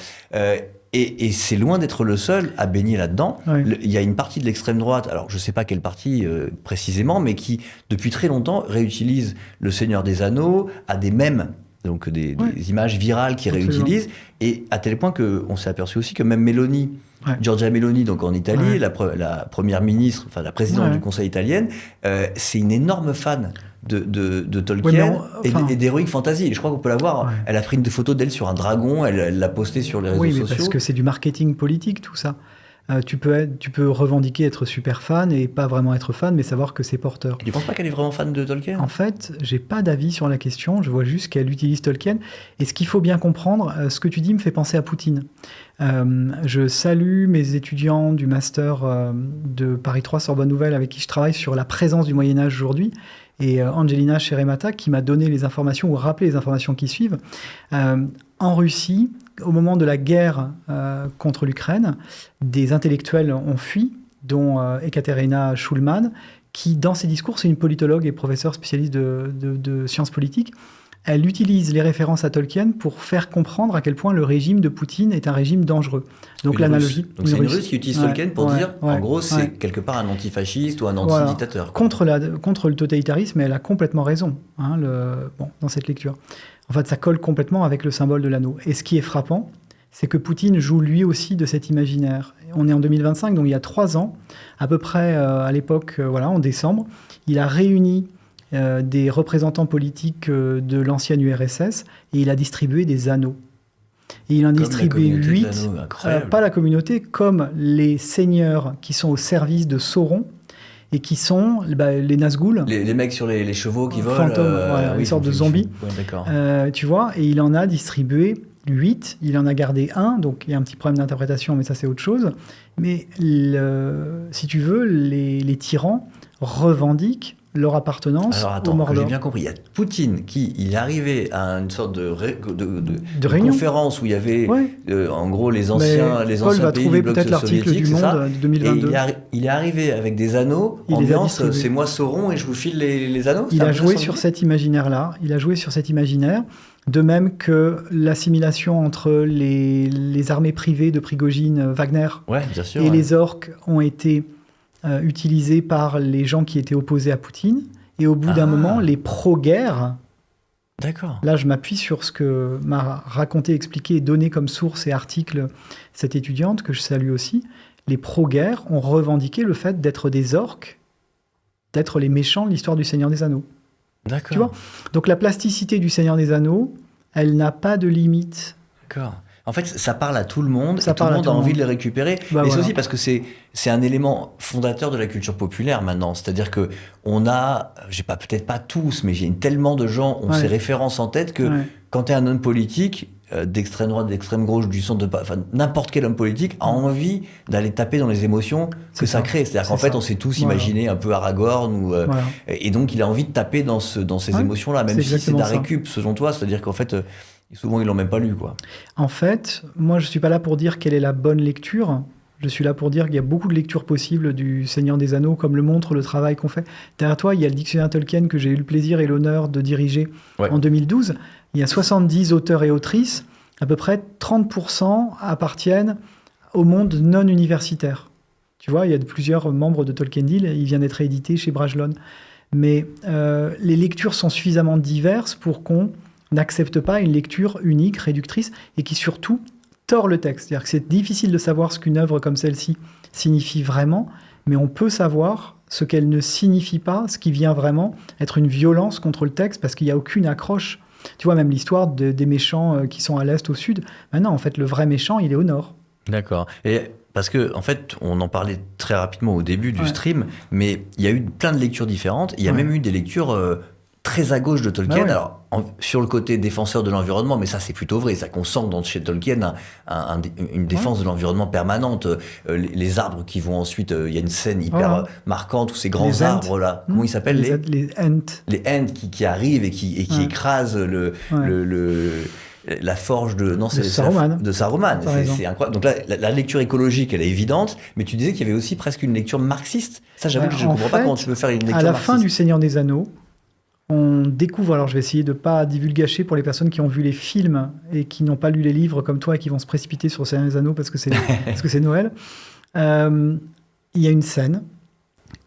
Et c'est loin d'être le seul à baigner là-dedans. Il y a une partie de l'extrême droite, alors je ne sais pas quelle partie précisément, mais qui, depuis très longtemps, réutilise le Seigneur des Anneaux, a des mèmes, donc des images virales qui réutilisent, et à tel point qu'on s'est aperçu aussi que même Meloni, Giorgia Meloni, donc en Italie, la première ministre, enfin la présidente du Conseil italien, c'est une énorme fan de Tolkien et d'Heroic Fantasy. Et je crois qu'on peut la voir. Elle a pris une photo d'elle sur un dragon, elle l'a postée sur les réseaux sociaux. Parce que c'est du marketing politique, tout ça. Tu peux revendiquer être super fan et pas vraiment être fan, mais savoir que c'est porteur. Et tu penses pas qu'elle est vraiment fan de Tolkien ? En fait, j'ai pas d'avis sur la question. Je vois juste qu'elle utilise Tolkien. Et ce qu'il faut bien comprendre, ce que tu dis me fait penser à Poutine. Je salue mes étudiants du master de Paris 3 Sorbonne Nouvelle avec qui je travaille sur la présence du Moyen-Âge aujourd'hui. Et Angelina Cheremata qui m'a donné les informations ou rappelé les informations qui suivent. En Russie, au moment de la guerre contre l'Ukraine, des intellectuels ont fui, dont Ekaterina Shulman, qui, dans ses discours, c'est une politologue et professeure spécialiste de sciences politiques. Elle utilise les références à Tolkien pour faire comprendre à quel point le régime de Poutine est un régime dangereux. Donc l'analogie. Donc c'est une Russe qui utilise Tolkien pour dire, en gros, c'est quelque part un antifasciste ou un antidictateur. Contre le totalitarisme, elle a complètement raison dans cette lecture. En fait, ça colle complètement avec le symbole de l'anneau. Et ce qui est frappant, c'est que Poutine joue lui aussi de cet imaginaire. On est en 2025, donc il y a 3 ans, à peu près à l'époque, en décembre, il a réuni des représentants politiques de l'ancienne URSS et il a distribué des anneaux. Et il en distribue 8, pas la communauté, comme les seigneurs qui sont au service de Sauron et qui sont les Nazgûl. Les mecs sur les chevaux qui volent. Fantômes, une sorte de zombies. Tu vois, et il en a distribué 8, il en a gardé 1, donc il y a un petit problème d'interprétation, mais ça c'est autre chose. Mais si tu veux, les tyrans revendiquent leur appartenance au Mordor. J'ai bien compris. Il y a Poutine il est arrivé à une sorte de réunion, conférence où il y avait en gros les anciens Paul va pays trouver du bloc peut-être l'article du Monde de 2022. Et il est arrivé avec des anneaux, ambiance, c'est moi Sauron et je vous file les anneaux. Il a joué sur cet imaginaire-là. De même que l'assimilation entre les armées privées de Prigogine, Wagner, et les orques ont été utilisés par les gens qui étaient opposés à Poutine. Et au bout d'un moment, les pro-guerre... D'accord. Là, je m'appuie sur ce que m'a raconté, expliqué et donné comme source et article cette étudiante, que je salue aussi. les pro-guerre ont revendiqué le fait d'être des orques, d'être les méchants de l'histoire du Seigneur des Anneaux. D'accord. Tu vois ? Donc la plasticité du Seigneur des Anneaux, elle n'a pas de limite. D'accord. En fait, ça parle à tout le monde, Ça et tout le parle à monde tout a le envie monde. de les récupérer. Bah, mais c'est voilà. aussi parce que c'est un élément fondateur de la culture populaire maintenant. C'est-à-dire que on a, peut-être pas tous, mais j'ai tellement de gens ont Ouais. ces références en tête que Ouais. quand tu es un homme politique, d'extrême droite, d'extrême gauche, du centre, n'importe quel homme politique a envie d'aller taper dans les émotions que C'est ça ça. crée. C'est-à-dire qu'en C'est fait, ça. on s'est tous Voilà. imaginé un peu Aragorn Voilà. et donc il a envie de taper dans ces Ouais, émotions-là, même c'est si c'est exactement de la ça. récup, selon toi. C'est-à-dire qu'en fait, souvent ils l'ont même pas lu, quoi. En fait, moi, je ne suis pas là pour dire quelle est la bonne lecture. Je suis là pour dire qu'il y a beaucoup de lectures possibles du Seigneur des Anneaux, comme le montre le travail qu'on fait. Derrière toi, il y a le dictionnaire Tolkien que j'ai eu le plaisir et l'honneur de diriger Ouais. en 2012. Il y a 70 auteurs et autrices. À peu près 30% appartiennent au monde non universitaire. Tu vois, il y a plusieurs membres de Tolkien Deal. Il vient d'être édité chez Brajlon. Mais les lectures sont suffisamment diverses pour qu'on n'accepte pas une lecture unique, réductrice, et qui surtout tord le texte. C'est-à-dire que c'est difficile de savoir ce qu'une œuvre comme celle-ci signifie vraiment, mais on peut savoir ce qu'elle ne signifie pas, ce qui vient vraiment être une violence contre le texte, parce qu'il n'y a aucune accroche. Tu vois, même l'histoire des méchants qui sont à l'est, au sud, maintenant, en fait, le vrai méchant, il est au nord. D'accord. Et parce que, en fait, on en parlait très rapidement au début du Ouais. stream, mais il y a eu plein de lectures différentes. Il y a Ouais. même eu des lectures très à gauche de Tolkien. Bah ouais. Alors, sur le côté défenseur de l'environnement, mais ça, c'est plutôt vrai. Ça qu'on sent chez Tolkien une défense de l'environnement permanente. Les arbres qui vont ensuite... Il y a une scène hyper Voilà. marquante où ces grands Les Ents. arbres-là, comment ils s'appellent Les Ents. les Ents qui arrivent et qui Ouais. écrasent la forge de Saruman. de Saruman. T'as raison. C'est incroyable. Donc là, la lecture écologique, elle est évidente, mais tu disais qu'il y avait aussi presque une lecture marxiste. Ça, j'avoue que je ne En comprends pas fait, comment tu peux faire une lecture à la marxiste. fin du Seigneur des Anneaux, on découvre, alors je vais essayer de ne pas divulgacher pour les personnes qui ont vu les films et qui n'ont pas lu les livres comme toi et qui vont se précipiter sur le Seigneur des Anneaux parce que c'est Noël. Il y a une scène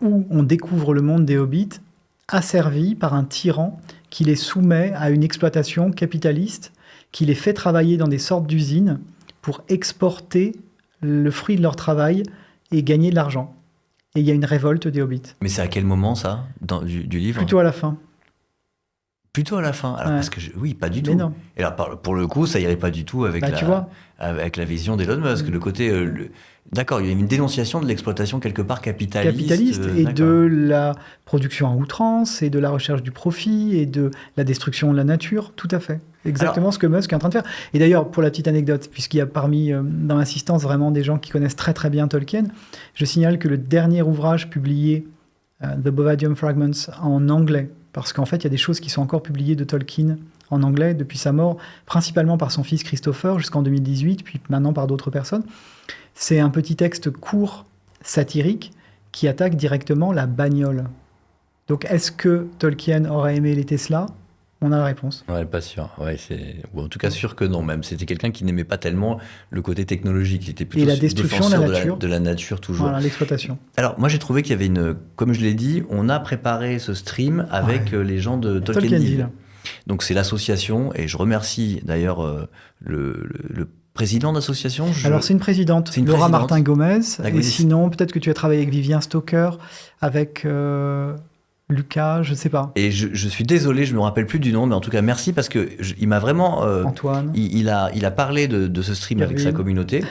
où on découvre le monde des hobbits asservis par un tyran qui les soumet à une exploitation capitaliste, qui les fait travailler dans des sortes d'usines pour exporter le fruit de leur travail et gagner de l'argent. Et il y a une révolte des hobbits. Mais c'est à quel moment, ça, du livre? Plutôt à la fin. Plutôt à la fin. Alors, Ouais. parce que oui, pas du Mais tout. non. Et alors, pour le coup, ça irait pas du tout avec, Tu vois. avec la vision d'Elon Musk. Le côté... D'accord, il y a une dénonciation de l'exploitation quelque part capitaliste. Et d'accord. de la production à outrance, et de la recherche du profit, et de la destruction de la nature. Tout à fait. Exactement ce que Musk est en train de faire. Et d'ailleurs, pour la petite anecdote, puisqu'il y a parmi, dans l'assistance, vraiment des gens qui connaissent très très bien Tolkien, je signale que le dernier ouvrage publié, The Bovadium Fragments, en anglais, parce qu'en fait, il y a des choses qui sont encore publiées de Tolkien en anglais depuis sa mort, principalement par son fils Christopher jusqu'en 2018, puis maintenant par d'autres personnes. C'est un petit texte court, satirique, qui attaque directement la bagnole. Donc, est-ce que Tolkien aurait aimé les Tesla ? On a la réponse. Ouais, pas sûr. Ouais, ou en tout cas sûr que non. Même c'était quelqu'un qui n'aimait pas tellement le côté technologique. Il était plutôt Et la destruction de la défenseur nature. de la nature toujours. Voilà, l'exploitation. Alors moi j'ai trouvé qu'il y avait comme je l'ai dit, on a préparé ce stream avec les gens de Tolkien Deal. Donc c'est l'association et je remercie d'ailleurs le président d'association. Alors c'est une présidente, Laura Martin-Gomez. Et sinon peut-être que tu as travaillé avec Vivien Stoker, avec Lucas, je ne sais pas. Et je suis désolé, je ne me rappelle plus du nom, mais en tout cas merci parce que il m'a vraiment... Antoine. Il a parlé de ce stream avec sa communauté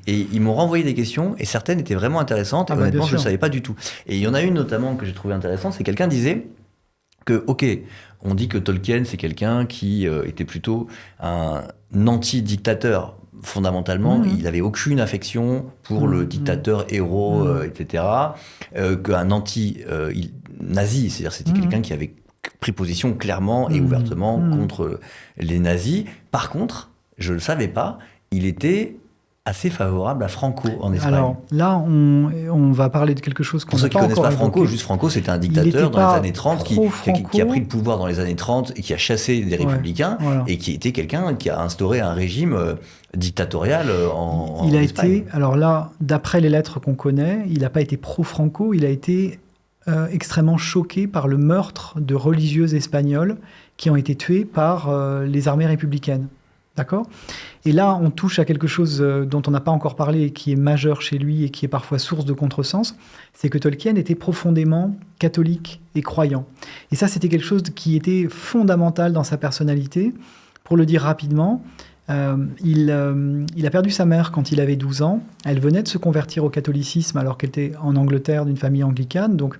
et ils m'ont renvoyé des questions et certaines étaient vraiment intéressantes et honnêtement je ne savais pas du tout. Et il y en a une notamment que j'ai trouvé intéressante, c'est quelqu'un disait que, ok, on dit que Tolkien c'est quelqu'un qui était plutôt un anti-dictateur. Fondamentalement, il n'avait aucune affection pour le dictateur héros, etc. Qu'un anti-nazi, c'est-à-dire c'était quelqu'un qui avait pris position clairement et ouvertement contre les nazis. Par contre, je ne le savais pas, il était assez favorable à Franco en Espagne. Alors là, on va parler de quelque chose qu'on n'a pas encore évoqué. Pour ceux qui ne connaissent pas Franco, juste Franco, c'était un dictateur dans les années 30 qui a pris le pouvoir dans les années 30 et qui a chassé des républicains et qui était quelqu'un qui a instauré un régime dictatorial en Espagne. Alors là, d'après les lettres qu'on connaît, il n'a pas été pro-Franco, il a été extrêmement choqué par le meurtre de religieuses espagnoles qui ont été tuées par les armées républicaines. D'accord ? Et là, on touche à quelque chose dont on n'a pas encore parlé et qui est majeur chez lui et qui est parfois source de contresens, c'est que Tolkien était profondément catholique et croyant. Et ça, c'était quelque chose qui était fondamental dans sa personnalité. Pour le dire rapidement, il a perdu sa mère quand il avait 12 ans. Elle venait de se convertir au catholicisme alors qu'elle était en Angleterre d'une famille anglicane. Donc,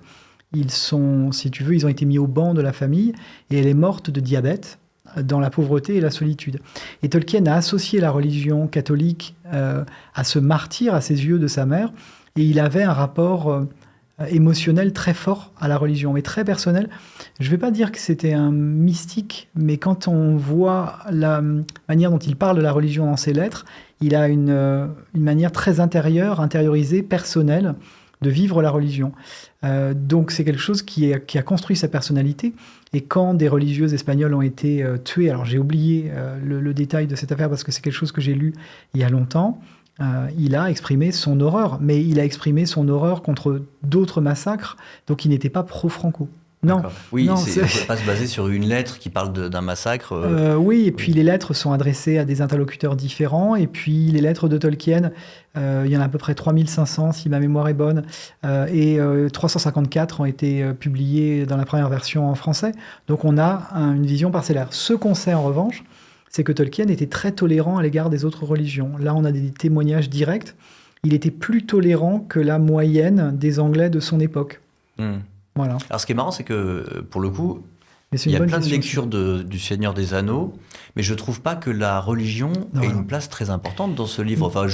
ils ont été mis au banc de la famille et elle est morte de diabète dans la pauvreté et la solitude. Et Tolkien a associé la religion catholique à ce martyre à ses yeux de sa mère, et il avait un rapport émotionnel très fort à la religion, mais très personnel. Je ne vais pas dire que c'était un mystique, mais quand on voit la manière dont il parle de la religion dans ses lettres, il a une manière très intériorisée, personnelle, de vivre la religion. Donc c'est quelque chose qui a construit sa personnalité. Et quand des religieuses espagnoles ont été tuées, alors j'ai oublié le détail de cette affaire parce que c'est quelque chose que j'ai lu il y a longtemps, il a exprimé son horreur. Mais il a exprimé son horreur contre d'autres massacres, donc il n'était pas pro-Franco. Non. Oui, non, on ne peut pas se baser sur une lettre qui parle d'un massacre. Oui, et puis les lettres sont adressées à des interlocuteurs différents. Et puis les lettres de Tolkien, il y en a à peu près 3500 si ma mémoire est bonne. Et 354 ont été publiées dans la première version en français. Donc on a une vision parcellaire. Ce qu'on sait en revanche, c'est que Tolkien était très tolérant à l'égard des autres religions. Là, on a des témoignages directs. Il était plus tolérant que la moyenne des Anglais de son époque. Voilà. Alors ce qui est marrant, c'est que pour le coup, il y a plein de lectures du Seigneur des Anneaux, mais je trouve pas que la religion ait une place très importante dans ce livre. Enfin,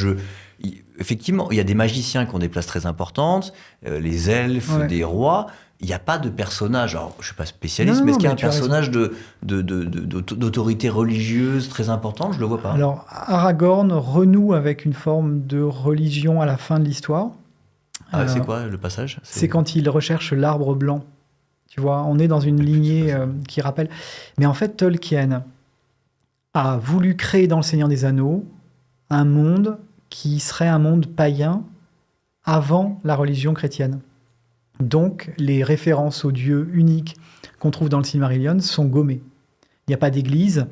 effectivement, il y a des magiciens qui ont des places très importantes, les elfes, des rois. Il n'y a pas de personnage, alors je ne suis pas spécialiste, mais est-ce qu'il y a un personnage d'autorité religieuse très importante? Je ne le vois pas. Alors, Aragorn renoue avec une forme de religion à la fin de l'histoire. C'est quoi le passage? C'est quand il recherche l'arbre blanc. Tu vois, on est dans une lignée qui rappelle... Mais en fait, Tolkien a voulu créer dans Le Seigneur des Anneaux un monde qui serait un monde païen avant la religion chrétienne. Donc, les références au Dieu unique qu'on trouve dans le Silmarillion sont gommées. Il n'y a pas d'église.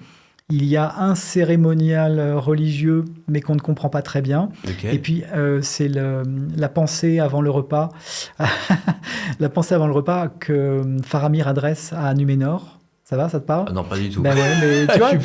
Il y a un cérémonial religieux, mais qu'on ne comprend pas très bien. Okay. Et puis, c'est la pensée avant le repas. La pensée avant le repas que Faramir adresse à Numénor. Ça va, ça te parle? Non, pas du tout. Ben ouais, mais tu vois,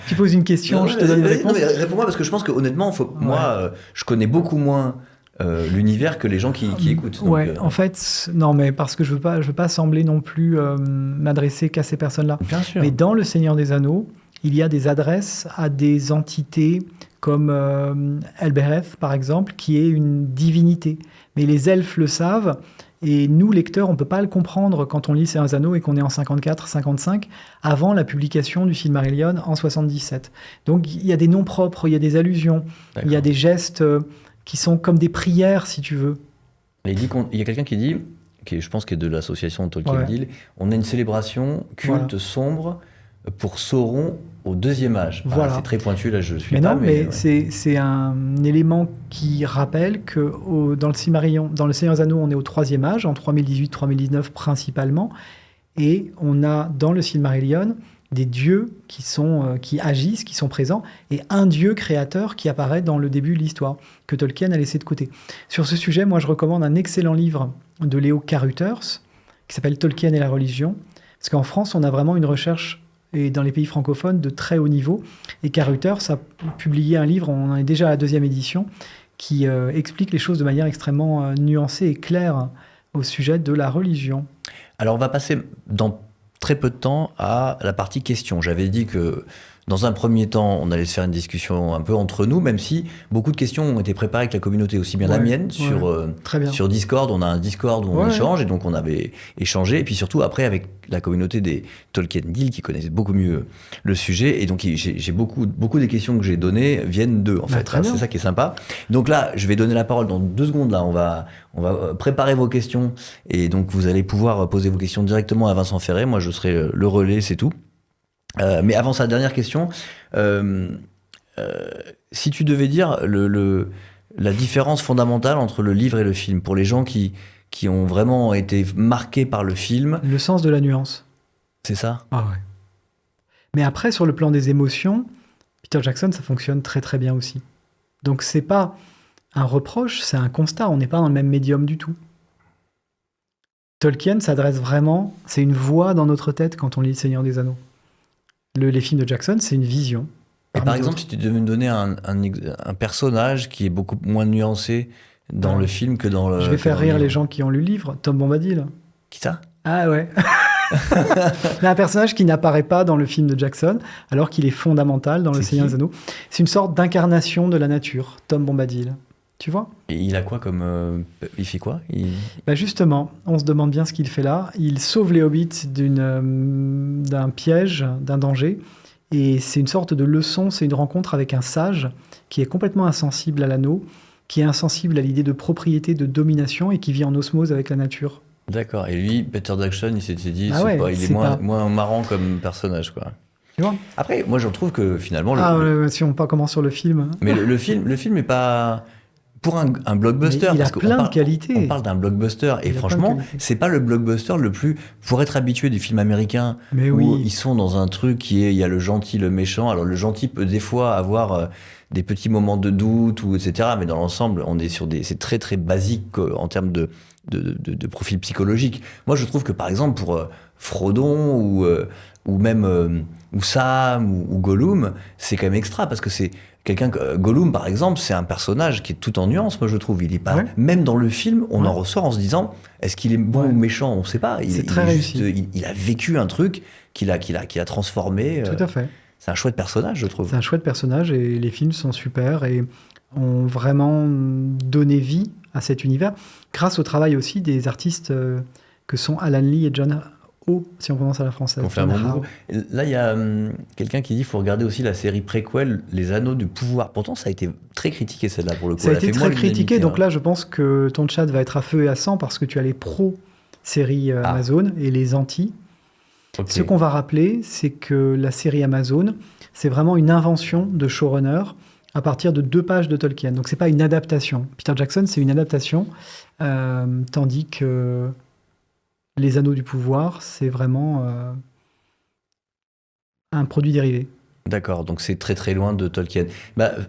tu poses une question, je te donne une réponse. Non, mais réponds-moi, parce que je pense que honnêtement, moi, je connais beaucoup moins l'univers que les gens qui écoutent. Donc, en fait, non, mais parce que je veux pas sembler non plus m'adresser qu'à ces personnes-là. Bien sûr. Mais dans Le Seigneur des Anneaux, il y a des adresses à des entités comme Elbereth, par exemple, qui est une divinité. Mais les elfes le savent, et nous, lecteurs, on ne peut pas le comprendre quand on lit Seigneur des Anneaux et qu'on est en 54-55, avant la publication du Silmarillion en 77. Donc, il y a des noms propres, il y a des allusions, il y a des gestes qui sont comme des prières, si tu veux. Il y a quelqu'un qui dit, je pense qu'il est de l'association Tolkien Deal, on a une célébration culte sombre pour Sauron au deuxième âge. C'est très pointu, là je suis pas... Mais c'est un élément qui rappelle que dans le Silmarillion, dans le Seigneur des Anneaux, on est au troisième âge, en 3018-3019 principalement, et on a dans le Silmarillion des dieux qui agissent, qui sont présents, et un dieu créateur qui apparaît dans le début de l'histoire, que Tolkien a laissé de côté. Sur ce sujet, moi je recommande un excellent livre de Léo Carruthers, qui s'appelle Tolkien et la religion, parce qu'en France, on a vraiment une recherche, et dans les pays francophones, de très haut niveau. Et Carruthers a publié un livre, on en est déjà à la 2e édition, qui explique les choses de manière extrêmement nuancée et claire au sujet de la religion. Alors on va passer dans très peu de temps à la partie questions. J'avais dit que dans un premier temps, on allait se faire une discussion un peu entre nous, même si beaucoup de questions ont été préparées avec la communauté, aussi bien la mienne sur Discord. On a un Discord où on échange, et donc on avait échangé. Et puis surtout, après, avec la communauté des Tolkien Deal qui connaissent beaucoup mieux le sujet. Et donc, j'ai beaucoup des questions que j'ai données viennent d'eux, en fait. C'est ça qui est sympa. Donc là, je vais donner la parole dans 2 secondes. Là, on va préparer vos questions. Et donc, vous allez pouvoir poser vos questions directement à Vincent Ferré. Moi, je serai le relais, c'est tout. Mais avant sa dernière question, si tu devais dire la différence fondamentale entre le livre et le film, pour les gens qui ont vraiment été marqués par le film... Le sens de la nuance. C'est ça? Ah ouais. Mais après, sur le plan des émotions, Peter Jackson, ça fonctionne très très bien aussi. Donc c'est pas un reproche, c'est un constat. On n'est pas dans le même médium du tout. Tolkien s'adresse vraiment, c'est une voix dans notre tête quand on lit Le Seigneur des Anneaux. Les films de Jackson, c'est une vision. Et par exemple, si tu devais me donner un personnage qui est beaucoup moins nuancé dans le film que dans le... Je vais faire rire les gens qui ont lu le livre. Tom Bombadil. Qui ça? Ah ouais. Un personnage qui n'apparaît pas dans le film de Jackson, alors qu'il est fondamental dans Le Seigneur des Anneaux. C'est une sorte d'incarnation de la nature, Tom Bombadil. Tu vois? Et il a quoi comme... il fait quoi? Justement, on se demande bien ce qu'il fait là. Il sauve les hobbits d'un piège, d'un danger. Et c'est une sorte de leçon, c'est une rencontre avec un sage qui est complètement insensible à l'anneau, qui est insensible à l'idée de propriété, de domination et qui vit en osmose avec la nature. D'accord. Et lui, Peter Jackson, il s'était dit, il est moins marrant comme personnage, quoi. Tu vois? Après, moi, je trouve que finalement... si on commence sur le film... Mais le film est pas... Pour un blockbuster, mais il a plein de qualités. On parle d'un blockbuster et franchement, c'est pas le blockbuster le plus... Pour être habitué des films américains où ils sont dans un truc il y a le gentil, le méchant. Alors le gentil peut des fois avoir des petits moments de doute etc. Mais dans l'ensemble, on est sur c'est très très basique en termes de profil psychologique. Moi, je trouve que par exemple pour Frodon ou même ou Sam ou Gollum, c'est quand même extra parce que c'est Gollum, par exemple, c'est un personnage qui est tout en nuances, moi je trouve. Il est pas, même dans le film, on en ressort en se disant, est-ce qu'il est bon ou méchant? On ne sait pas. C'est très réussi. Il a vécu un truc qu'il a transformé. Tout à fait. C'est un chouette personnage, je trouve. C'est un chouette personnage et les films sont super et ont vraiment donné vie à cet univers grâce au travail aussi des artistes que sont Alan Lee et John Howe, si on prononce à la française. On fait un bon boulot. Là, il y a quelqu'un qui dit qu'il faut regarder aussi la série préquel, Les Anneaux du Pouvoir. Pourtant, ça a été très critiqué, celle-là, pour le coup. Ça a été très critiqué, donc là, je pense que ton chat va être à feu et à sang parce que tu as les pro-séries Amazon et les anti. Okay. Ce qu'on va rappeler, c'est que la série Amazon, c'est vraiment une invention de showrunner à partir de 2 pages de Tolkien. Donc, c'est pas une adaptation. Peter Jackson, c'est une adaptation, tandis que Les Anneaux du Pouvoir, c'est vraiment un produit dérivé. D'accord, donc c'est très très loin de Tolkien.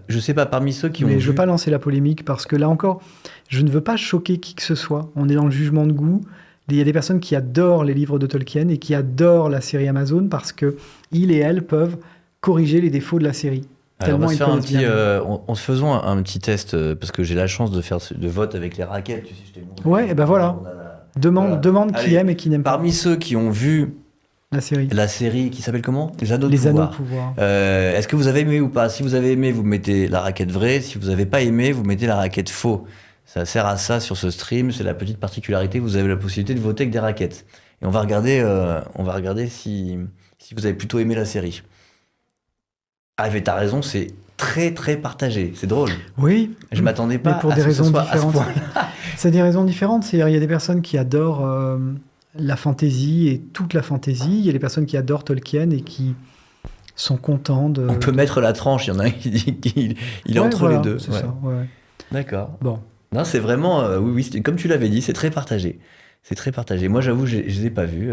Je sais pas, parmi ceux qui ont je veux pas lancer la polémique parce que là encore, je ne veux pas choquer qui que ce soit. On est dans le jugement de goût. Il y a des personnes qui adorent les livres de Tolkien et qui adorent la série Amazon parce que ils et elles peuvent corriger les défauts de la série. Alors on va se faire en se faisant un petit test parce que j'ai la chance de faire de vote avec les raquettes. Tu sais, je t'ai montré. Ouais, et ben voilà. Demande qui aime et qui n'aime pas. Parmi ceux qui ont vu la série qui s'appelle comment? Les Anneaux de Pouvoir. Est-ce que vous avez aimé ou pas? Si vous avez aimé, vous mettez la raquette vraie. Si vous n'avez pas aimé, vous mettez la raquette faux. Ça sert à ça sur ce stream. C'est la petite particularité. Vous avez la possibilité de voter avec des raquettes. Et on va regarder si vous avez plutôt aimé la série. Ah, mais t'as raison, c'est très très partagé. C'est drôle. Oui. Je m'attendais pas pour à des ce raisons que ce soit différentes. C'est des raisons différentes. C'est-à-dire, il y a des personnes qui adorent la fantaisie et toute la fantaisie. Il y a des personnes qui adorent Tolkien et qui sont contents de... On peut mettre la tranche. Il y en a un qui dit qu'il est entre les deux. C'est ça, ouais. D'accord. Bon. Non, c'est vraiment... oui, comme tu l'avais dit, c'est très partagé. C'est très partagé. Moi, j'avoue, je les ai pas vus.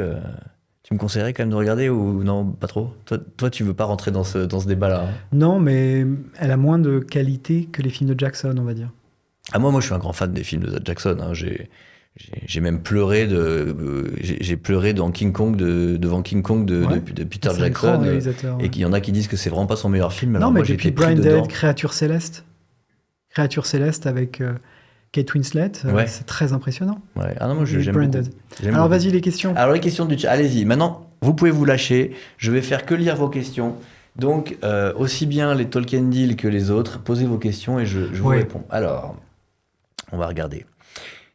Tu me conseillerais quand même de regarder ou non, pas trop? Toi, tu veux pas rentrer dans ce débat-là? Non, mais elle a moins de qualité que les films de Jackson, on va dire. Ah, moi, je suis un grand fan des films de Jackson. Hein. J'ai même pleuré j'ai pleuré devant King Kong de Peter Jackson. Et qu'il y en a qui disent que c'est vraiment pas son meilleur film. Non, mais depuis Braindead, Créature Céleste avec Kate Winslet, c'est très impressionnant. Ouais. Ah non, moi j'aime beaucoup. Alors vas-y, les questions. Alors les questions du chat, allez-y. Maintenant, vous pouvez vous lâcher. Je vais faire que lire vos questions. Donc, aussi bien les Tolkien Deal que les autres, posez vos questions et je vous réponds. Alors, on va regarder.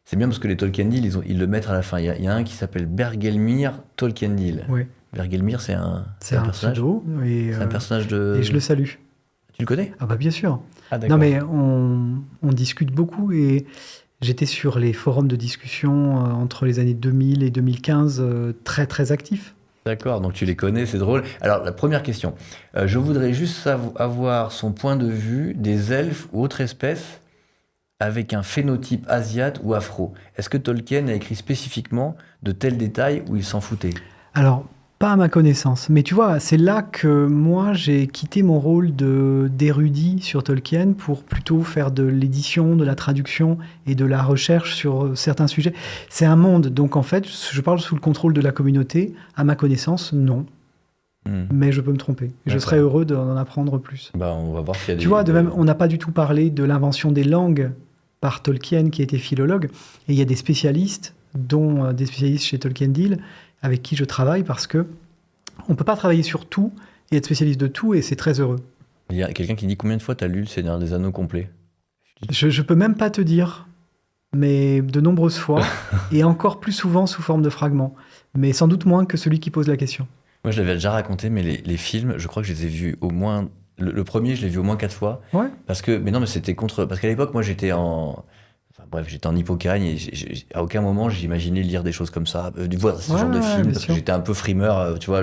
C'est bien parce que les Tolkien Deal, ils le mettent à la fin. Il y a un qui s'appelle Bergelmir Tolkien Deal. Oui. Bergelmir, c'est un personnage. Pseudo. C'est un personnage de... Et je le salue. Tu le connais? Ah bah bien sûr. Ah, d'accord. Non mais on discute beaucoup et j'étais sur les forums de discussion entre les années 2000 et 2015 très très actifs. D'accord, donc tu les connais, c'est drôle. Alors la première question, je voudrais juste avoir son point de vue des elfes ou autres espèces avec un phénotype asiate ou afro. Est-ce que Tolkien a écrit spécifiquement de tels détails ou il s'en foutait? Alors, Pas à ma connaissance. Mais tu vois, c'est là que moi, j'ai quitté mon rôle d'érudit sur Tolkien pour plutôt faire de l'édition, de la traduction et de la recherche sur certains sujets. C'est un monde, donc en fait, je parle sous le contrôle de la communauté. À ma connaissance, non. Mais je peux me tromper. Je serais heureux d'en apprendre plus. On va voir s'il y a des... Tu vois, de même, on n'a pas du tout parlé de l'invention des langues par Tolkien, qui était philologue. Et il y a des spécialistes, dont des spécialistes chez Tolkien Deal, avec qui je travaille, parce que on peut pas travailler sur tout et être spécialiste de tout, et c'est très heureux. Il y a quelqu'un qui dit combien de fois tu as lu Le Seigneur des Anneaux complet? Je peux même pas te dire, mais de nombreuses fois, et encore plus souvent sous forme de fragments. Mais sans doute moins que celui qui pose la question. Moi, je l'avais déjà raconté, mais les films, je crois que je les ai vus au moins... Le premier, je l'ai vu au moins 4 fois. Ouais. Parce qu'à l'époque, moi, j'étais en... j'étais en Hippocagne et à aucun moment j'imaginais lire des choses comme ça, voir ce genre de films, parce que j'étais un peu frimeur, tu vois,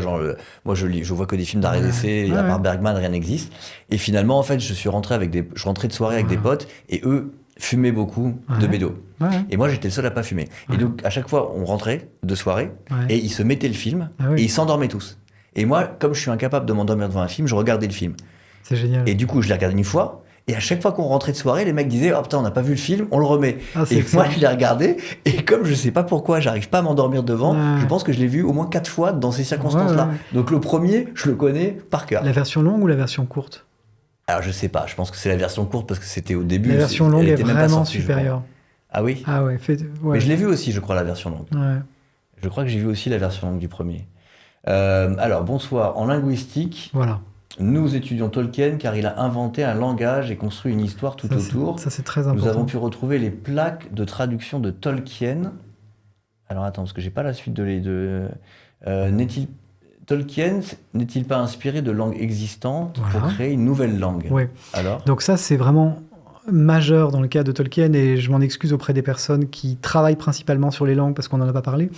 moi je vois que des films d'arrêt d'essai, à part Bergman, rien n'existe. Et finalement, en fait, je rentrais de soirée avec des potes et eux fumaient beaucoup de bédo. Et moi, j'étais le seul à pas fumer. Et donc, à chaque fois, on rentrait de soirée et ils se mettaient le film et ils s'endormaient tous. Et moi, comme je suis incapable de m'endormir devant un film, je regardais le film. C'est génial. Et du coup, je l'ai regardé une fois. Et à chaque fois qu'on rentrait de soirée, les mecs disaient « Oh putain, on n'a pas vu le film, on le remet. » Et moi, je l'ai regardé, et comme je sais pas pourquoi, j'arrive pas à m'endormir devant, je pense que je l'ai vu au moins 4 fois dans ces circonstances-là. Donc le premier, je le connais par cœur. La version longue ou la version courte? Alors je sais pas, je pense que c'est la version courte parce que c'était au début. La version longue est vraiment supérieure. Ah oui? Ah ouais, Mais je l'ai vu aussi, je crois, la version longue. Ouais. Je crois que j'ai vu aussi la version longue du premier. Alors, bonsoir. En linguistique... Voilà. Nous étudions Tolkien car il a inventé un langage et construit une histoire tout autour. Ça, c'est très important. Nous avons pu retrouver les plaques de traduction de Tolkien. Alors attends, parce que j'ai pas la suite Tolkien n'est-il pas inspiré de langues existantes pour créer une nouvelle langue? Oui. Alors donc ça, c'est vraiment majeur dans le cas de Tolkien, et je m'en excuse auprès des personnes qui travaillent principalement sur les langues parce qu'on n'en a pas parlé.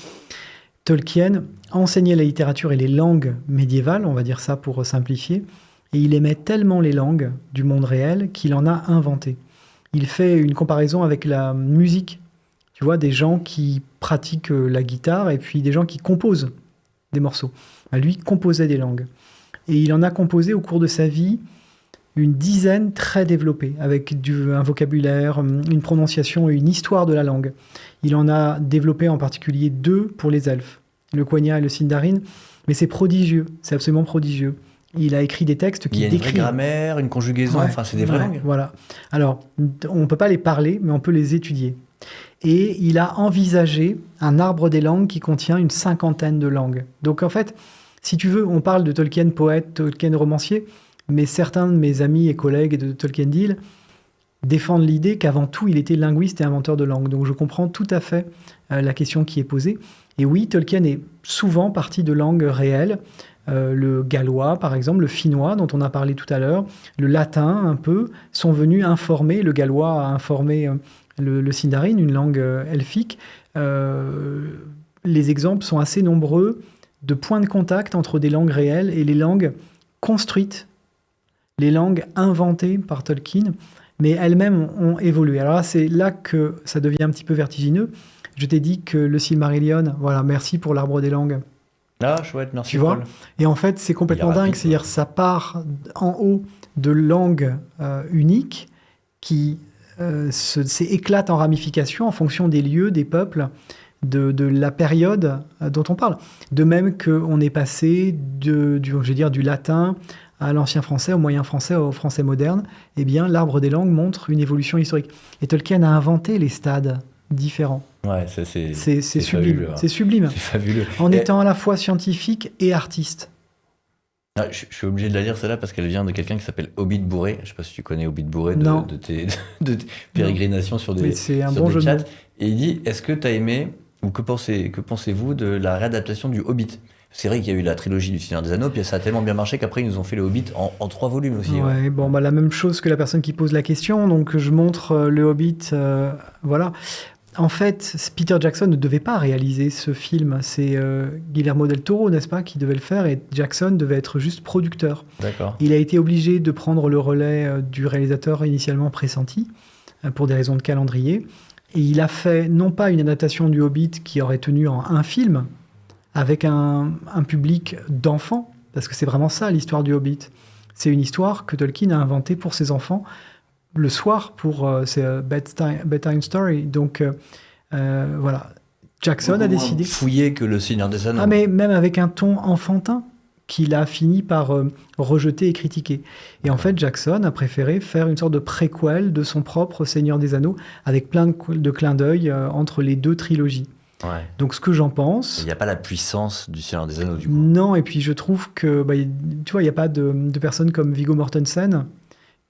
Tolkien enseignait la littérature et les langues médiévales, on va dire ça pour simplifier, et il aimait tellement les langues du monde réel qu'il en a inventé. Il fait une comparaison avec la musique, tu vois, des gens qui pratiquent la guitare et puis des gens qui composent des morceaux. Lui composait des langues. Et il en a composé au cours de sa vie une dizaine très développées, avec un vocabulaire, une prononciation et une histoire de la langue. Il en a développé en particulier 2 pour les elfes, le Quenya et le Sindarin, mais c'est prodigieux, c'est absolument prodigieux. Il a écrit des textes qui décrivent... Il y a une vraie grammaire, une conjugaison, enfin c'est des vraies langues. Voilà. Alors, on ne peut pas les parler, mais on peut les étudier. Et il a envisagé un arbre des langues qui contient une 50aine de langues. Donc en fait, si tu veux, on parle de Tolkien poète, Tolkien romancier, mais certains de mes amis et collègues de Tolkien Deal défendent l'idée qu'avant tout, il était linguiste et inventeur de langues. Donc je comprends tout à fait la question qui est posée. Et oui, Tolkien est souvent parti de langues réelles. Le gallois, par exemple, le finnois, dont on a parlé tout à l'heure, le latin, un peu, sont venus informer, le gallois a informé le Sindarin, une langue elfique. Les exemples sont assez nombreux de points de contact entre des langues réelles et les langues construites, les langues inventées par Tolkien, mais elles-mêmes ont évolué. Alors là, c'est là que ça devient un petit peu vertigineux. Je t'ai dit que le Silmarillion, voilà, merci pour l'arbre des langues. Ah, chouette, merci. Tu vois ? Et en fait, c'est complètement dingue. C'est-à-dire, ça part en haut de langues uniques qui s'éclatent en ramifications en fonction des lieux, des peuples, de la période dont on parle. De même qu'on est passé du latin à l'ancien français, au moyen français, au français moderne, eh bien, l'arbre des langues montre une évolution historique. Et Tolkien a inventé les stades différents. Ouais, c'est sublime. Fabuleux, hein. C'est sublime. C'est fabuleux. En étant à la fois scientifique et artiste. Ah, je suis obligé de la lire celle-là parce qu'elle vient de quelqu'un qui s'appelle Hobbit Bourré. Je ne sais pas si tu connais Hobbit Bourré de tes pérégrinations sur des chats. Et il dit, est-ce que tu as aimé, ou que pensez-vous de la réadaptation du Hobbit? C'est vrai qu'il y a eu la trilogie du Seigneur des Anneaux, puis ça a tellement bien marché qu'après ils nous ont fait le Hobbit en 3 volumes aussi. Ouais, bon, la même chose que la personne qui pose la question. Donc je montre le Hobbit, voilà. En fait, Peter Jackson ne devait pas réaliser ce film. C'est Guillermo del Toro, n'est-ce pas, qui devait le faire, et Jackson devait être juste producteur. D'accord. Il a été obligé de prendre le relais du réalisateur initialement pressenti, pour des raisons de calendrier. Et il a fait, non pas une adaptation du Hobbit qui aurait tenu en un film, avec un public d'enfants, parce que c'est vraiment ça l'histoire du Hobbit. C'est une histoire que Tolkien a inventée pour ses enfants le soir pour ses bedtime story. Donc voilà, Jackson a décidé... Fouillé que Le Seigneur des Anneaux. Ah, mais même avec un ton enfantin qu'il a fini par rejeter et critiquer. Et en fait, Jackson a préféré faire une sorte de préquel de son propre Seigneur des Anneaux, avec plein de clins d'œil entre les deux trilogies. Ouais. Donc ce que j'en pense... Il n'y a pas la puissance du Seigneur des Anneaux, du coup. Non, et puis je trouve que, tu vois, il n'y a pas de personnes comme Viggo Mortensen,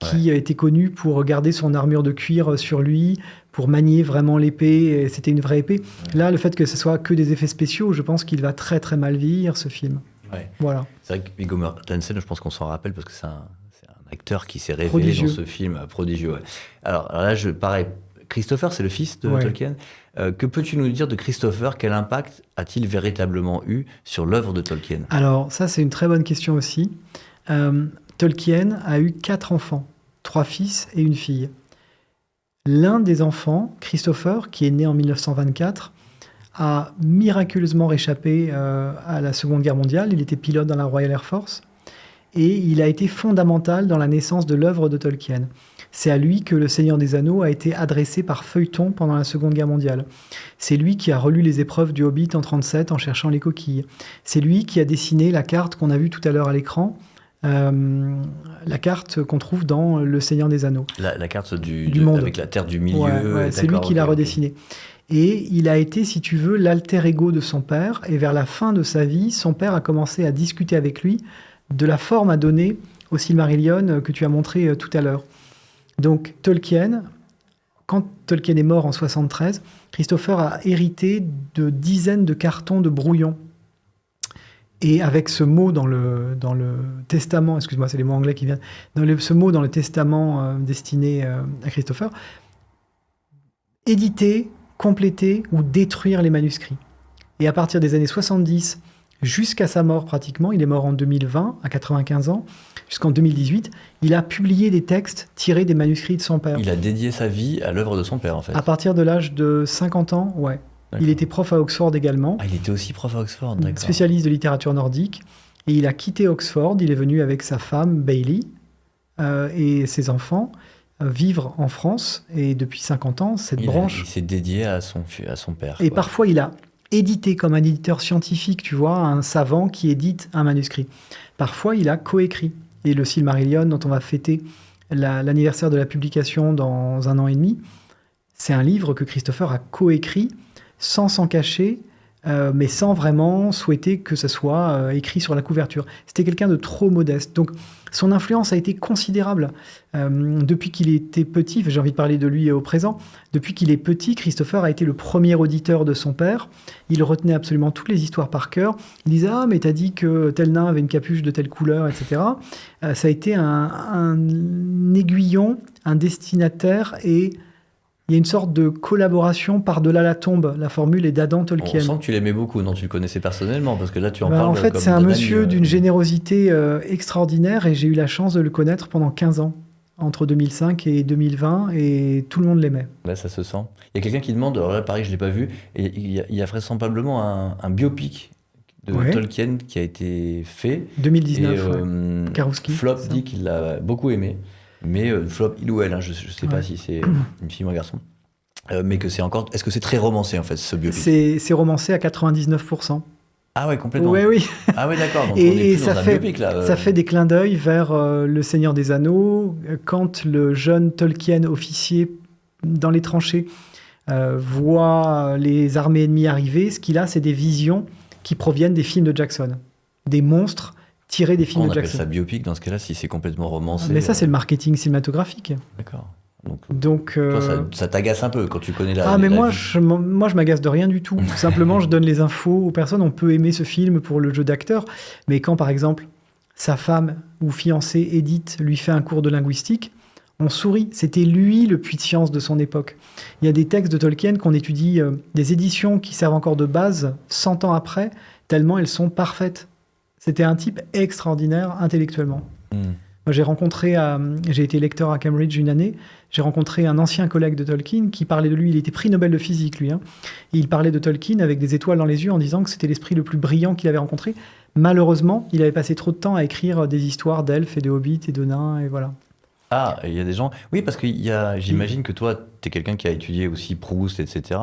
qui a été connu pour garder son armure de cuir sur lui, pour manier vraiment l'épée, et c'était une vraie épée. Ouais. Là, le fait que ce soit que des effets spéciaux, je pense qu'il va très très mal vieillir, ce film. Ouais. Voilà. C'est vrai que Viggo Mortensen, je pense qu'on s'en rappelle parce que c'est un acteur qui s'est révélé dans ce film prodigieux. Ouais. Alors là, pareil, Christopher, c'est le fils de Tolkien. Que peux-tu nous dire de Christopher? Quel impact a-t-il véritablement eu sur l'œuvre de Tolkien? Alors ça, c'est une très bonne question aussi. Tolkien a eu 4 enfants, 3 fils et une fille. L'un des enfants, Christopher, qui est né en 1924, a miraculeusement réchappé à la Seconde Guerre mondiale. Il était pilote dans la Royal Air Force et il a été fondamental dans la naissance de l'œuvre de Tolkien. C'est à lui que Le Seigneur des Anneaux a été adressé par feuilleton pendant la Seconde Guerre mondiale. C'est lui qui a relu les épreuves du Hobbit en 1937 en cherchant les coquilles. C'est lui qui a dessiné la carte qu'on a vue tout à l'heure à l'écran, la carte qu'on trouve dans Le Seigneur des Anneaux. La carte du monde. Avec la terre du milieu. C'est lui qui l'a redessiné. Et il a été, si tu veux, l'alter ego de son père. Et vers la fin de sa vie, son père a commencé à discuter avec lui de la forme à donner au Silmarillion que tu as montré tout à l'heure. Donc Tolkien, quand Tolkien est mort en 1973, Christopher a hérité de dizaines de cartons de brouillons. Et avec ce mot dans le testament, excuse-moi, c'est les mots anglais qui viennent, ce mot dans le testament destiné à Christopher, éditer, compléter ou détruire les manuscrits. Et à partir des années 70, jusqu'à sa mort pratiquement, il est mort en 2020, à 95 ans, jusqu'en 2018, il a publié des textes tirés des manuscrits de son père. Il a dédié sa vie à l'œuvre de son père, en fait. À partir de l'âge de 50 ans, ouais. D'accord. Il était prof à Oxford également. Ah, il était aussi prof à Oxford, d'accord. Spécialiste de littérature nordique. Et il a quitté Oxford, il est venu avec sa femme, Bailey, et ses enfants, vivre en France. Et depuis 50 ans, cette branche... Il s'est dédié à son père. Et parfois, il a édité comme un éditeur scientifique, tu vois, un savant qui édite un manuscrit. Parfois, il a coécrit. Et le Silmarillion, dont on va fêter l'anniversaire de la publication dans 1 an et demi, c'est un livre que Christopher a coécrit sans s'en cacher, mais sans vraiment souhaiter que ça soit écrit sur la couverture. C'était quelqu'un de trop modeste. Donc, son influence a été considérable. Depuis qu'il était petit, j'ai envie de parler de lui au présent, depuis qu'il est petit, Christopher a été le premier auditeur de son père. Il retenait absolument toutes les histoires par cœur. Il disait « Ah, mais t'as dit que tel nain avait une capuche de telle couleur, etc. » Ça a été un aiguillon, un destinataire et... Il y a une sorte de collaboration par-delà la tombe. La formule est d'Adam Tolkien. On sent que tu l'aimais beaucoup, non? Tu le connaissais personnellement, parce que là, tu en parles. En fait, c'est un monsieur d'une générosité extraordinaire, et j'ai eu la chance de le connaître pendant 15 ans, entre 2005 et 2020, et tout le monde l'aimait. Là, ça se sent. Il y a quelqu'un qui demande, alors là, pareil, je ne l'ai pas vu, et il y a vraisemblablement un biopic de Tolkien qui a été fait. 2019, Karowski. Flop dit qu'il l'a beaucoup aimé. Mais flop, il ou elle, hein, je ne sais pas si c'est une fille ou un garçon. Mais que c'est encore... Est-ce que c'est très romancé, en fait, ce biopic? C'est romancé à 99%. Ah ouais, complètement. Oui. Ah ouais, d'accord. Donc et on est plus ça dans un fait, biopic, là. Ça fait des clins d'œil vers Le Seigneur des Anneaux, quand le jeune Tolkien, officier dans les tranchées, voit les armées ennemies arriver. Ce qu'il a, c'est des visions qui proviennent des films de Jackson. Des monstres tiré des films de Jackson. On appelle ça biopic dans ce cas-là si c'est complètement romancé. Mais ça, c'est le marketing cinématographique. D'accord. Donc toi, ça t'agace un peu quand tu connais la... Ah, mais moi, je m'agace de rien du tout. Simplement, je donne les infos aux personnes. On peut aimer ce film pour le jeu d'acteur, mais quand, par exemple, sa femme ou fiancée, Edith, lui fait un cours de linguistique, on sourit. C'était lui le puits de science de son époque. Il y a des textes de Tolkien qu'on étudie, des éditions qui servent encore de base 100 ans après, tellement elles sont parfaites. C'était un type extraordinaire intellectuellement. Moi, j'ai été lecteur à Cambridge une année. J'ai rencontré un ancien collègue de Tolkien qui parlait de lui. Il était prix Nobel de physique, lui. Et il parlait de Tolkien avec des étoiles dans les yeux en disant que c'était l'esprit le plus brillant qu'il avait rencontré. Malheureusement, il avait passé trop de temps à écrire des histoires d'elfes et de hobbits et de nains, et voilà. Ah, il y a des gens... Oui, parce que j'imagine que toi, tu es quelqu'un qui a étudié aussi Proust, etc.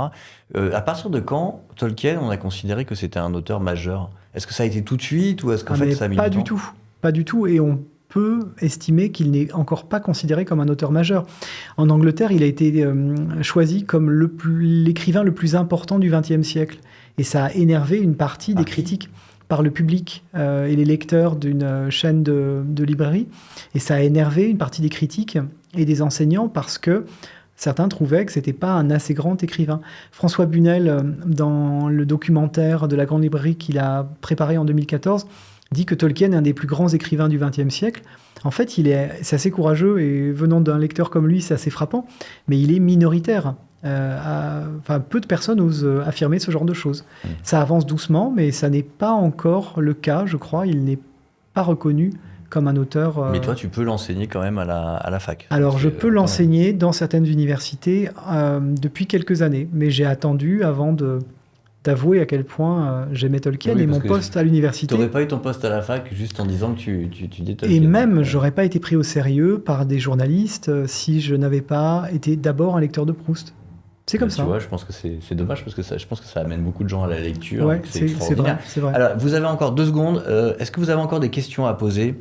À partir de quand, Tolkien, on a considéré que c'était un auteur majeur? Est-ce que ça a été tout de suite ou est-ce qu'en fait ça a mis pas du temps? du tout. Pas du tout. Et on peut estimer qu'il n'est encore pas considéré comme un auteur majeur. En Angleterre, il a été choisi comme l'écrivain le plus important du XXe siècle. Et ça a énervé une partie des critiques par le public et les lecteurs d'une chaîne de librairie. Et ça a énervé une partie des critiques et des enseignants parce que certains trouvaient que ce n'était pas un assez grand écrivain. François Bunel, dans le documentaire de la Grande Librairie qu'il a préparé en 2014, dit que Tolkien est un des plus grands écrivains du XXe siècle. En fait, c'est assez courageux et venant d'un lecteur comme lui, c'est assez frappant, mais il est minoritaire. Peu de personnes osent affirmer ce genre de choses. Ça avance doucement, mais ça n'est pas encore le cas, je crois. Il n'est pas reconnu comme un auteur... Mais toi, tu peux l'enseigner quand même à la fac. Alors, je peux l'enseigner dans certaines universités depuis quelques années, mais j'ai attendu avant d'avouer à quel point j'aimais Tolkien et mon poste à l'université. Tu n'aurais pas eu ton poste à la fac juste en disant que tu dis Tolkien. Et même, j'aurais pas été pris au sérieux par des journalistes si je n'avais pas été d'abord un lecteur de Proust. C'est comme ça. Tu vois, je pense que c'est dommage parce que je pense que ça amène beaucoup de gens à la lecture. Ouais, c'est extraordinaire. C'est vrai. Alors, vous avez encore 2 secondes. Est-ce que vous avez encore des questions à poser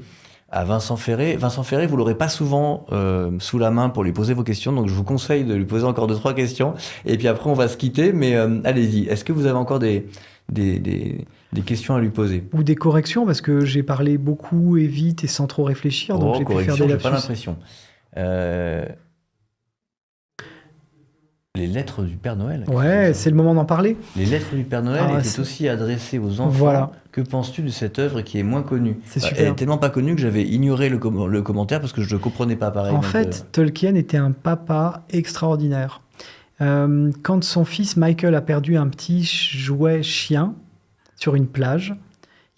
à Vincent Ferré? Vincent Ferré, vous l'aurez pas souvent sous la main pour lui poser vos questions, donc je vous conseille de lui poser encore 2-3 questions. Et puis après, on va se quitter. Mais allez-y. Est-ce que vous avez encore des questions à lui poser? Ou des corrections, parce que j'ai parlé beaucoup et vite et sans trop réfléchir, donc j'ai pu faire des lapsus. J'ai pas l'impression. Les lettres du Père Noël. Ouais, c'est le moment d'en parler. Les lettres du Père Noël étaient aussi adressées aux enfants. Voilà. Que penses-tu de cette œuvre qui est moins connue? C'est super. Elle est tellement pas connue que j'avais ignoré le commentaire parce que je ne comprenais pas pareil. En fait, Tolkien était un papa extraordinaire. Quand son fils Michael a perdu un petit jouet chien sur une plage,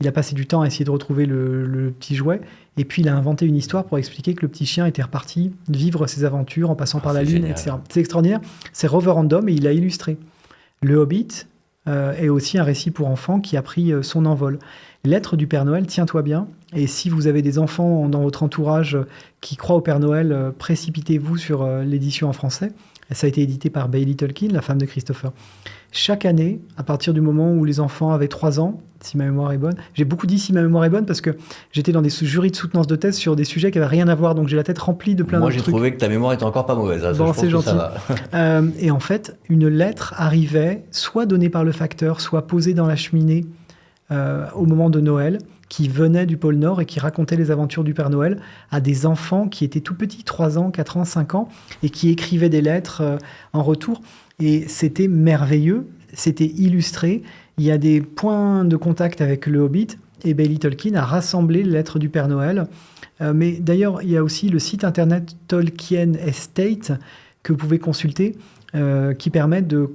il a passé du temps à essayer de retrouver le petit jouet. Et puis, il a inventé une histoire pour expliquer que le petit chien était reparti vivre ses aventures en passant par la Lune, génial. etc. C'est extraordinaire. C'est Rover Random et il l'a illustré. Le Hobbit est aussi un récit pour enfants qui a pris son envol. Lettre du Père Noël, tiens-toi bien. Et si vous avez des enfants dans votre entourage qui croient au Père Noël, précipitez-vous sur l'édition en français. Ça a été édité par Bailey Tolkien, la femme de Christopher. Chaque année, à partir du moment où les enfants avaient 3 ans, si ma mémoire est bonne, j'ai beaucoup dit si ma mémoire est bonne parce que j'étais dans des jurys de soutenance de thèse sur des sujets qui n'avaient rien à voir, donc j'ai la tête remplie de plein de trucs. Moi, j'ai trouvé que ta mémoire était encore pas mauvaise. Bon, c'est gentil. Et en fait, une lettre arrivait, soit donnée par le facteur, soit posée dans la cheminée au moment de Noël, qui venait du pôle Nord et qui racontait les aventures du Père Noël à des enfants qui étaient tout petits, 3 ans, 4 ans, 5 ans, et qui écrivaient des lettres en retour. Et c'était merveilleux, c'était illustré. Il y a des points de contact avec le Hobbit, et Bailey Tolkien a rassemblé les lettres du Père Noël. Mais d'ailleurs, il y a aussi le site internet Tolkien Estate que vous pouvez consulter, qui permet de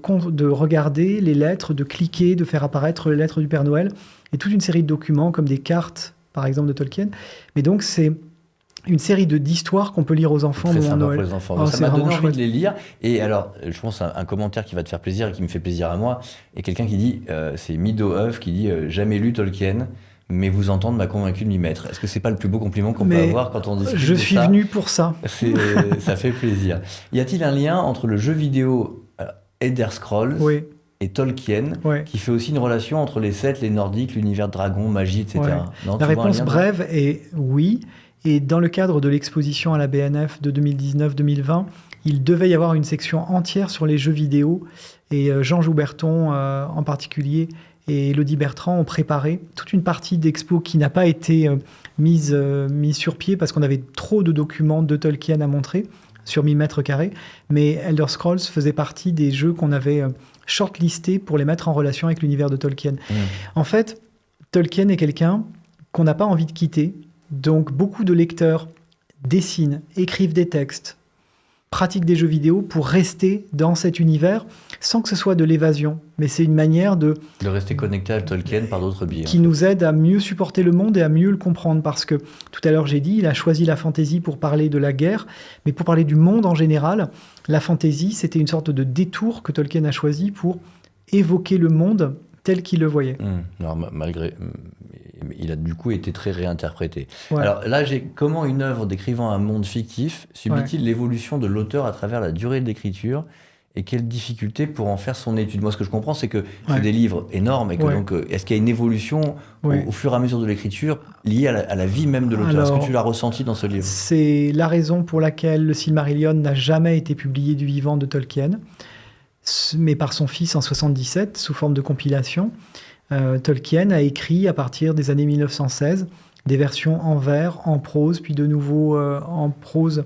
regarder les lettres, de cliquer, de faire apparaître les lettres du Père Noël, et toute une série de documents, comme des cartes, par exemple, de Tolkien. Mais donc, c'est une série d'histoires qu'on peut lire aux enfants au moment de Noël. Pour les enfants. Ça m'a donné envie de les lire. Et alors, je pense un commentaire qui va te faire plaisir et qui me fait plaisir à moi, et quelqu'un qui dit, c'est Mido qui dit « Jamais lu Tolkien, mais vous entendre m'a convaincu de m'y mettre ». Est-ce que c'est pas le plus beau compliment qu'on peut avoir quand on discute je suis venu pour ça. Ça fait plaisir. Y a-t-il un lien entre le jeu vidéo Elder Scrolls et Tolkien, qui fait aussi une relation entre les Celtes, les Nordiques, l'univers de dragons, magie, etc. Non, la réponse brève est oui. Et dans le cadre de l'exposition à la BNF de 2019-2020, il devait y avoir une section entière sur les jeux vidéo. Et Jean Jouberton en particulier et Elodie Bertrand ont préparé toute une partie d'expo qui n'a pas été mise sur pied parce qu'on avait trop de documents de Tolkien à montrer sur 1000 mètres carrés. Mais Elder Scrolls faisait partie des jeux qu'on avait shortlistés pour les mettre en relation avec l'univers de Tolkien. En fait, Tolkien est quelqu'un qu'on n'a pas envie de quitter. Donc, beaucoup de lecteurs dessinent, écrivent des textes pratique des jeux vidéo pour rester dans cet univers sans que ce soit de l'évasion. Mais c'est une manière de rester connecté à Tolkien par d'autres biais. Qui nous aide à mieux supporter le monde et à mieux le comprendre. Parce que tout à l'heure, j'ai dit, il a choisi la fantasy pour parler de la guerre, mais pour parler du monde en général, la fantasy, c'était une sorte de détour que Tolkien a choisi pour évoquer le monde tel qu'il le voyait. Alors, il a du coup été très réinterprété. Ouais. Alors là, comment une œuvre décrivant un monde fictif subit-il l'évolution de l'auteur à travers la durée de l'écriture et quelles difficultés pour en faire son étude? Moi, ce que je comprends, c'est que c'est des livres énormes et que donc, est-ce qu'il y a une évolution au fur et à mesure de l'écriture liée à la vie même de l'auteur? Est-ce que tu l'as ressenti dans ce livre? C'est la raison pour laquelle le Silmarillion n'a jamais été publié du vivant de Tolkien, mais par son fils en 77, sous forme de compilation. Tolkien a écrit à partir des années 1916 des versions en vers, en prose, puis de nouveau en prose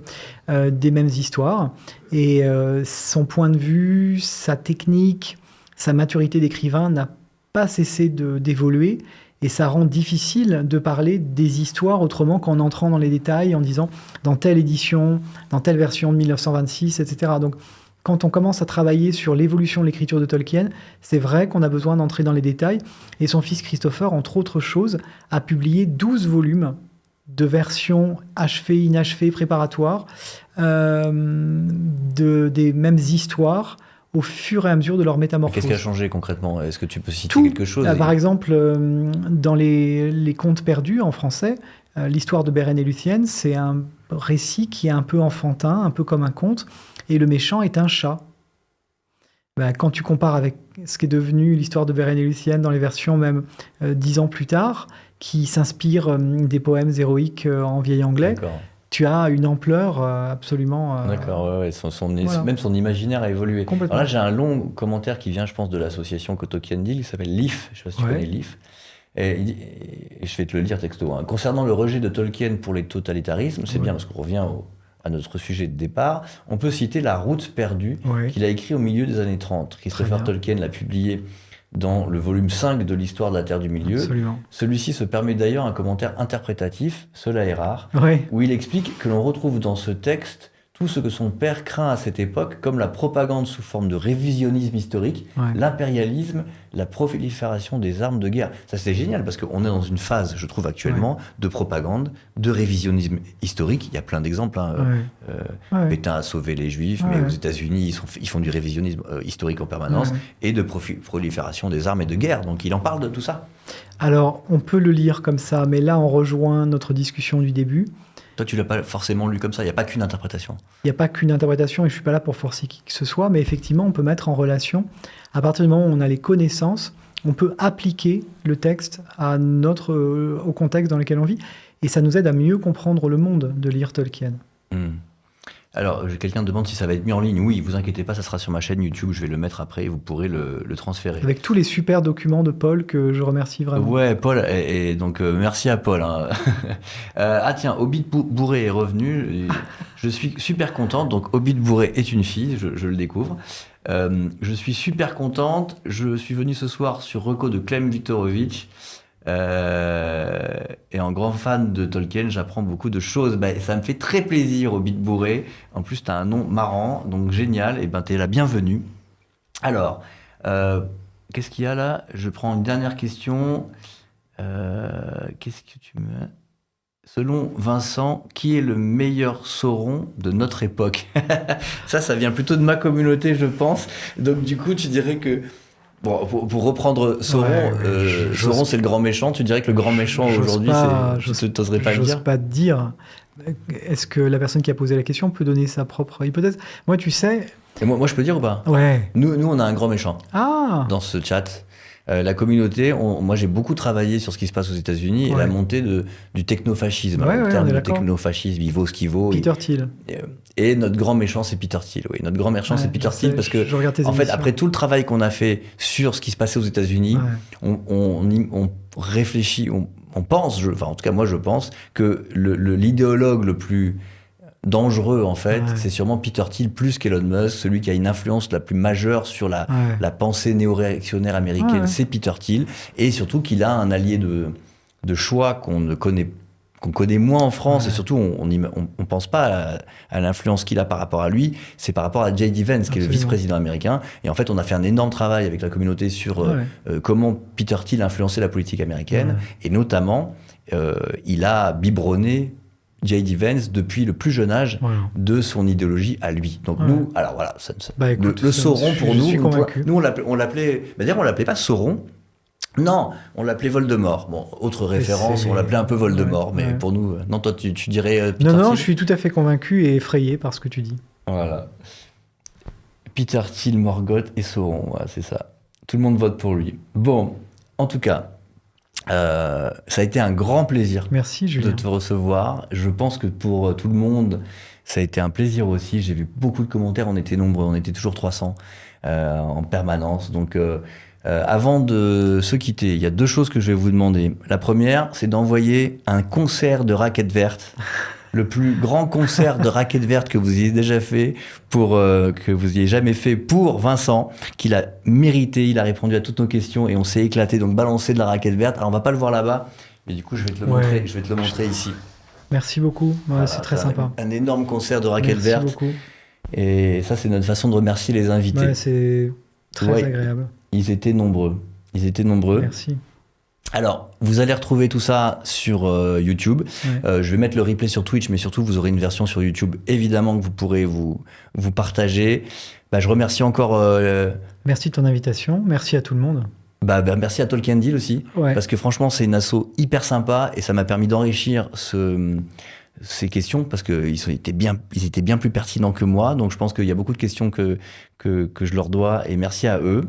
des mêmes histoires. Et son point de vue, sa technique, sa maturité d'écrivain n'a pas cessé d'évoluer. Et ça rend difficile de parler des histoires autrement qu'en entrant dans les détails, en disant dans telle édition, dans telle version de 1926, etc. Donc, quand on commence à travailler sur l'évolution de l'écriture de Tolkien, c'est vrai qu'on a besoin d'entrer dans les détails. Et son fils Christopher, entre autres choses, a publié 12 volumes de versions achevées, inachevées, préparatoires, des mêmes histoires au fur et à mesure de leur métamorphose. Qu'est-ce qui a changé concrètement? Est-ce que tu peux citer quelque chose? Par exemple, dans les contes perdus en français, l'histoire de Beren et Luthien, c'est un récit qui est un peu enfantin, un peu comme un conte, et le méchant est un chat. Quand tu compares avec ce qui est devenu l'histoire de Beren et Luthien dans les versions même 10 ans plus tard, qui s'inspire des poèmes héroïques en vieil anglais, tu as une ampleur absolument... D'accord, voilà. Même son imaginaire a évolué. Complètement. Alors là, j'ai un long commentaire qui vient, je pense, de l'association que Tolkien dit, qui s'appelle LIF, je ne sais pas si tu connais LIF. Et je vais te le lire texto. Concernant le rejet de Tolkien pour les totalitarismes, c'est bien parce qu'on revient à notre sujet de départ, on peut citer La Route perdue, qu'il a écrit au milieu des années 30. Christopher Tolkien l'a publié dans le volume 5 de l'histoire de la Terre du Milieu. Absolument. Celui-ci se permet d'ailleurs un commentaire interprétatif, cela est rare, où il explique que l'on retrouve dans ce texte tout ce que son père craint à cette époque, comme la propagande sous forme de révisionnisme historique, l'impérialisme, la prolifération des armes de guerre. Ça, c'est génial, parce qu'on est dans une phase, je trouve, actuellement, de propagande, de révisionnisme historique. Il y a plein d'exemples. Pétain a sauvé les Juifs, mais aux États-Unis, ils font du révisionnisme historique en permanence, et de prolifération des armes et de guerre. Donc, il en parle de tout ça. Alors, on peut le lire comme ça, mais là, on rejoint notre discussion du début. Toi, tu l'as pas forcément lu comme ça, il n'y a pas qu'une interprétation. Il n'y a pas qu'une interprétation, et je ne suis pas là pour forcer qui que ce soit, mais effectivement, on peut mettre en relation, à partir du moment où on a les connaissances, on peut appliquer le texte au contexte dans lequel on vit, et ça nous aide à mieux comprendre le monde de lire Tolkien. Alors, quelqu'un demande si ça va être mis en ligne. Oui, vous inquiétez pas, ça sera sur ma chaîne YouTube, je vais le mettre après et vous pourrez le transférer. Avec tous les super documents de Paul que je remercie vraiment. Ouais, Paul, et donc merci à Paul. Ah tiens, Hobbit Bourré est revenu, je suis super contente, donc Hobbit Bourré est une fille, je le découvre. Je suis super contente, je suis venu ce soir sur Reco de Clem Viktorovitch. Et en grand fan de Tolkien, j'apprends beaucoup de choses. Ça me fait très plaisir, Hobbit Bourré. En plus, t'as un nom marrant, donc génial. Et t'es la bienvenue. Alors, qu'est-ce qu'il y a là? Je prends une dernière question. Qu'est-ce que tu me... Selon Vincent, qui est le meilleur Sauron de notre époque? Ça vient plutôt de ma communauté, je pense. Donc du coup, tu dirais que... Bon, pour reprendre Sauron, Sauron c'est le grand méchant. Tu dirais que le grand méchant aujourd'hui, tu n'oserais pas le dire? J'ose pas te dire. Est-ce que la personne qui a posé la question peut donner sa propre hypothèse? Moi, tu sais... Et moi, je peux dire ou pas? Ouais. Nous, on a un grand méchant dans ce chat. La communauté, moi j'ai beaucoup travaillé sur ce qui se passe aux États-Unis et la montée du technofascisme. Le terme de technofascisme, il vaut ce qu'il vaut. Peter Thiel. Et notre grand méchant, c'est Peter Thiel. Oui, notre grand méchant, c'est Peter Thiel parce que, en fait, après tout le travail qu'on a fait sur ce qui se passait aux États-Unis, on réfléchit, on pense, en tout cas moi je pense, que l'idéologue le plus dangereux en fait, c'est sûrement Peter Thiel plus qu'Elon Musk, celui qui a une influence la plus majeure sur la pensée néo-réactionnaire américaine, c'est Peter Thiel, et surtout qu'il a un allié de choix qu'on qu'on connaît moins en France, et surtout on pense pas à l'influence qu'il a par rapport à lui, c'est par rapport à J.D. Vance, qui est le vice-président américain. Et en fait, on a fait un énorme travail avec la communauté sur comment Peter Thiel a influencé la politique américaine, et notamment, il a biberonné J.D. Vance depuis le plus jeune âge de son idéologie à lui. Donc nous, alors voilà, écoute, le Sauron pour nous, nous on l'appelait, d'ailleurs on l'appelait pas Sauron. Non, on l'appelait Voldemort. Bon, autre référence, on l'appelait un peu Voldemort, mais pour nous... Non, toi, tu dirais Peter Thiel. Non, je suis tout à fait convaincu et effrayé par ce que tu dis. Voilà. Peter Thiel, Morgoth et Sauron, voilà, c'est ça. Tout le monde vote pour lui. Bon, en tout cas, ça a été un grand plaisir. Merci, Julien. De te recevoir. Je pense que pour tout le monde, ça a été un plaisir aussi. J'ai vu beaucoup de commentaires, on était nombreux, on était toujours 300 en permanence, donc... avant de se quitter, il y a 2 choses que je vais vous demander. La première, c'est d'envoyer un concert de raquettes vertes, le plus grand concert de raquettes vertes que vous ayez déjà fait, que vous ayez jamais fait pour Vincent, qu'il a mérité. Il a répondu à toutes nos questions et on s'est éclaté. Donc balancer de la raquette verte. Alors on va pas le voir là-bas, mais du coup je vais te le montrer. Je vais te le montrer ici. Merci beaucoup. Voilà, c'est très sympa. Un énorme concert de raquettes vertes. Merci beaucoup. Et ça, c'est notre façon de remercier les invités. C'est très agréable. Ils étaient nombreux. Merci. Alors, vous allez retrouver tout ça sur YouTube. Je vais mettre le replay sur Twitch, mais surtout, vous aurez une version sur YouTube, évidemment, que vous pourrez vous partager. Je remercie encore... Merci de ton invitation. Merci à tout le monde. Merci à Tolkien Deal aussi, parce que franchement, c'est une asso hyper sympa et ça m'a permis d'enrichir ces questions, parce qu'ils étaient bien plus pertinents que moi, donc je pense qu'il y a beaucoup de questions que je leur dois, et merci à eux.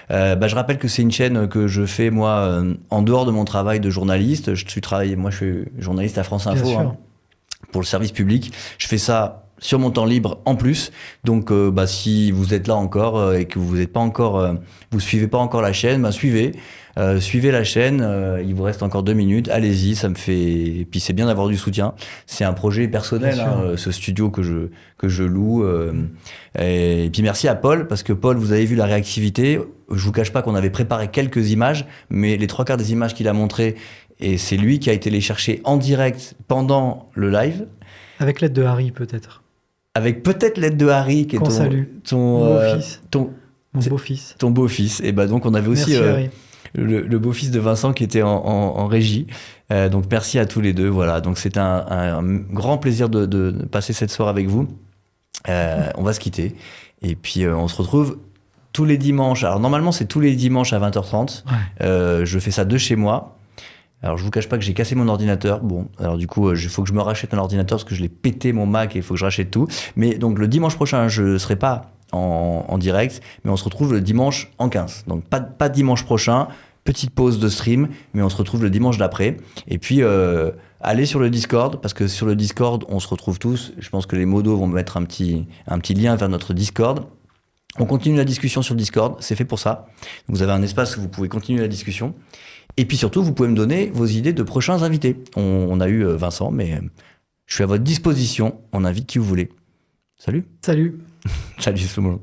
Je rappelle que c'est une chaîne que je fais, moi, en dehors de mon travail de journaliste. Moi, je suis journaliste à France Info, pour le service public. Je fais ça sur mon temps libre en plus, donc si vous êtes là encore et que vous n'êtes pas encore, vous suivez pas encore la chaîne, suivez la chaîne, il vous reste encore 2 minutes, allez-y, ça me fait... Et puis c'est bien d'avoir du soutien, c'est un projet personnel, ce studio que je loue, et puis merci à Paul, parce que Paul, vous avez vu la réactivité, je vous cache pas qu'on avait préparé quelques images, mais les 3/4 des images qu'il a montrées, et c'est lui qui a été les chercher en direct pendant le live. Avec l'aide de Harry, peut-être. Avec peut-être l'aide de Harry, qui est ton beau-fils. Mon beau-fils. Ton beau-fils. Et donc on avait aussi le beau-fils de Vincent qui était en régie. Donc merci à tous les deux. Voilà. Donc c'est un grand plaisir de passer cette soirée avec vous. On va se quitter. Et puis on se retrouve tous les dimanches. Alors normalement c'est tous les dimanches à 20h30. Je fais ça de chez moi. Alors, je vous cache pas que j'ai cassé mon ordinateur. Bon, alors du coup, il faut que je me rachète un ordinateur parce que je l'ai pété, mon Mac, et il faut que je rachète tout. Mais donc, le dimanche prochain, je serai pas en direct, mais on se retrouve le dimanche en 15. Donc, pas dimanche prochain, petite pause de stream, mais on se retrouve le dimanche d'après. Et puis, allez sur le Discord, parce que sur le Discord, on se retrouve tous. Je pense que les modos vont mettre un petit lien vers notre Discord. On continue la discussion sur le Discord, c'est fait pour ça. Vous avez un espace où vous pouvez continuer la discussion. Et puis surtout, vous pouvez me donner vos idées de prochains invités. On a eu Vincent, mais je suis à votre disposition. On invite qui vous voulez. Salut. Salut. Salut, Slomo.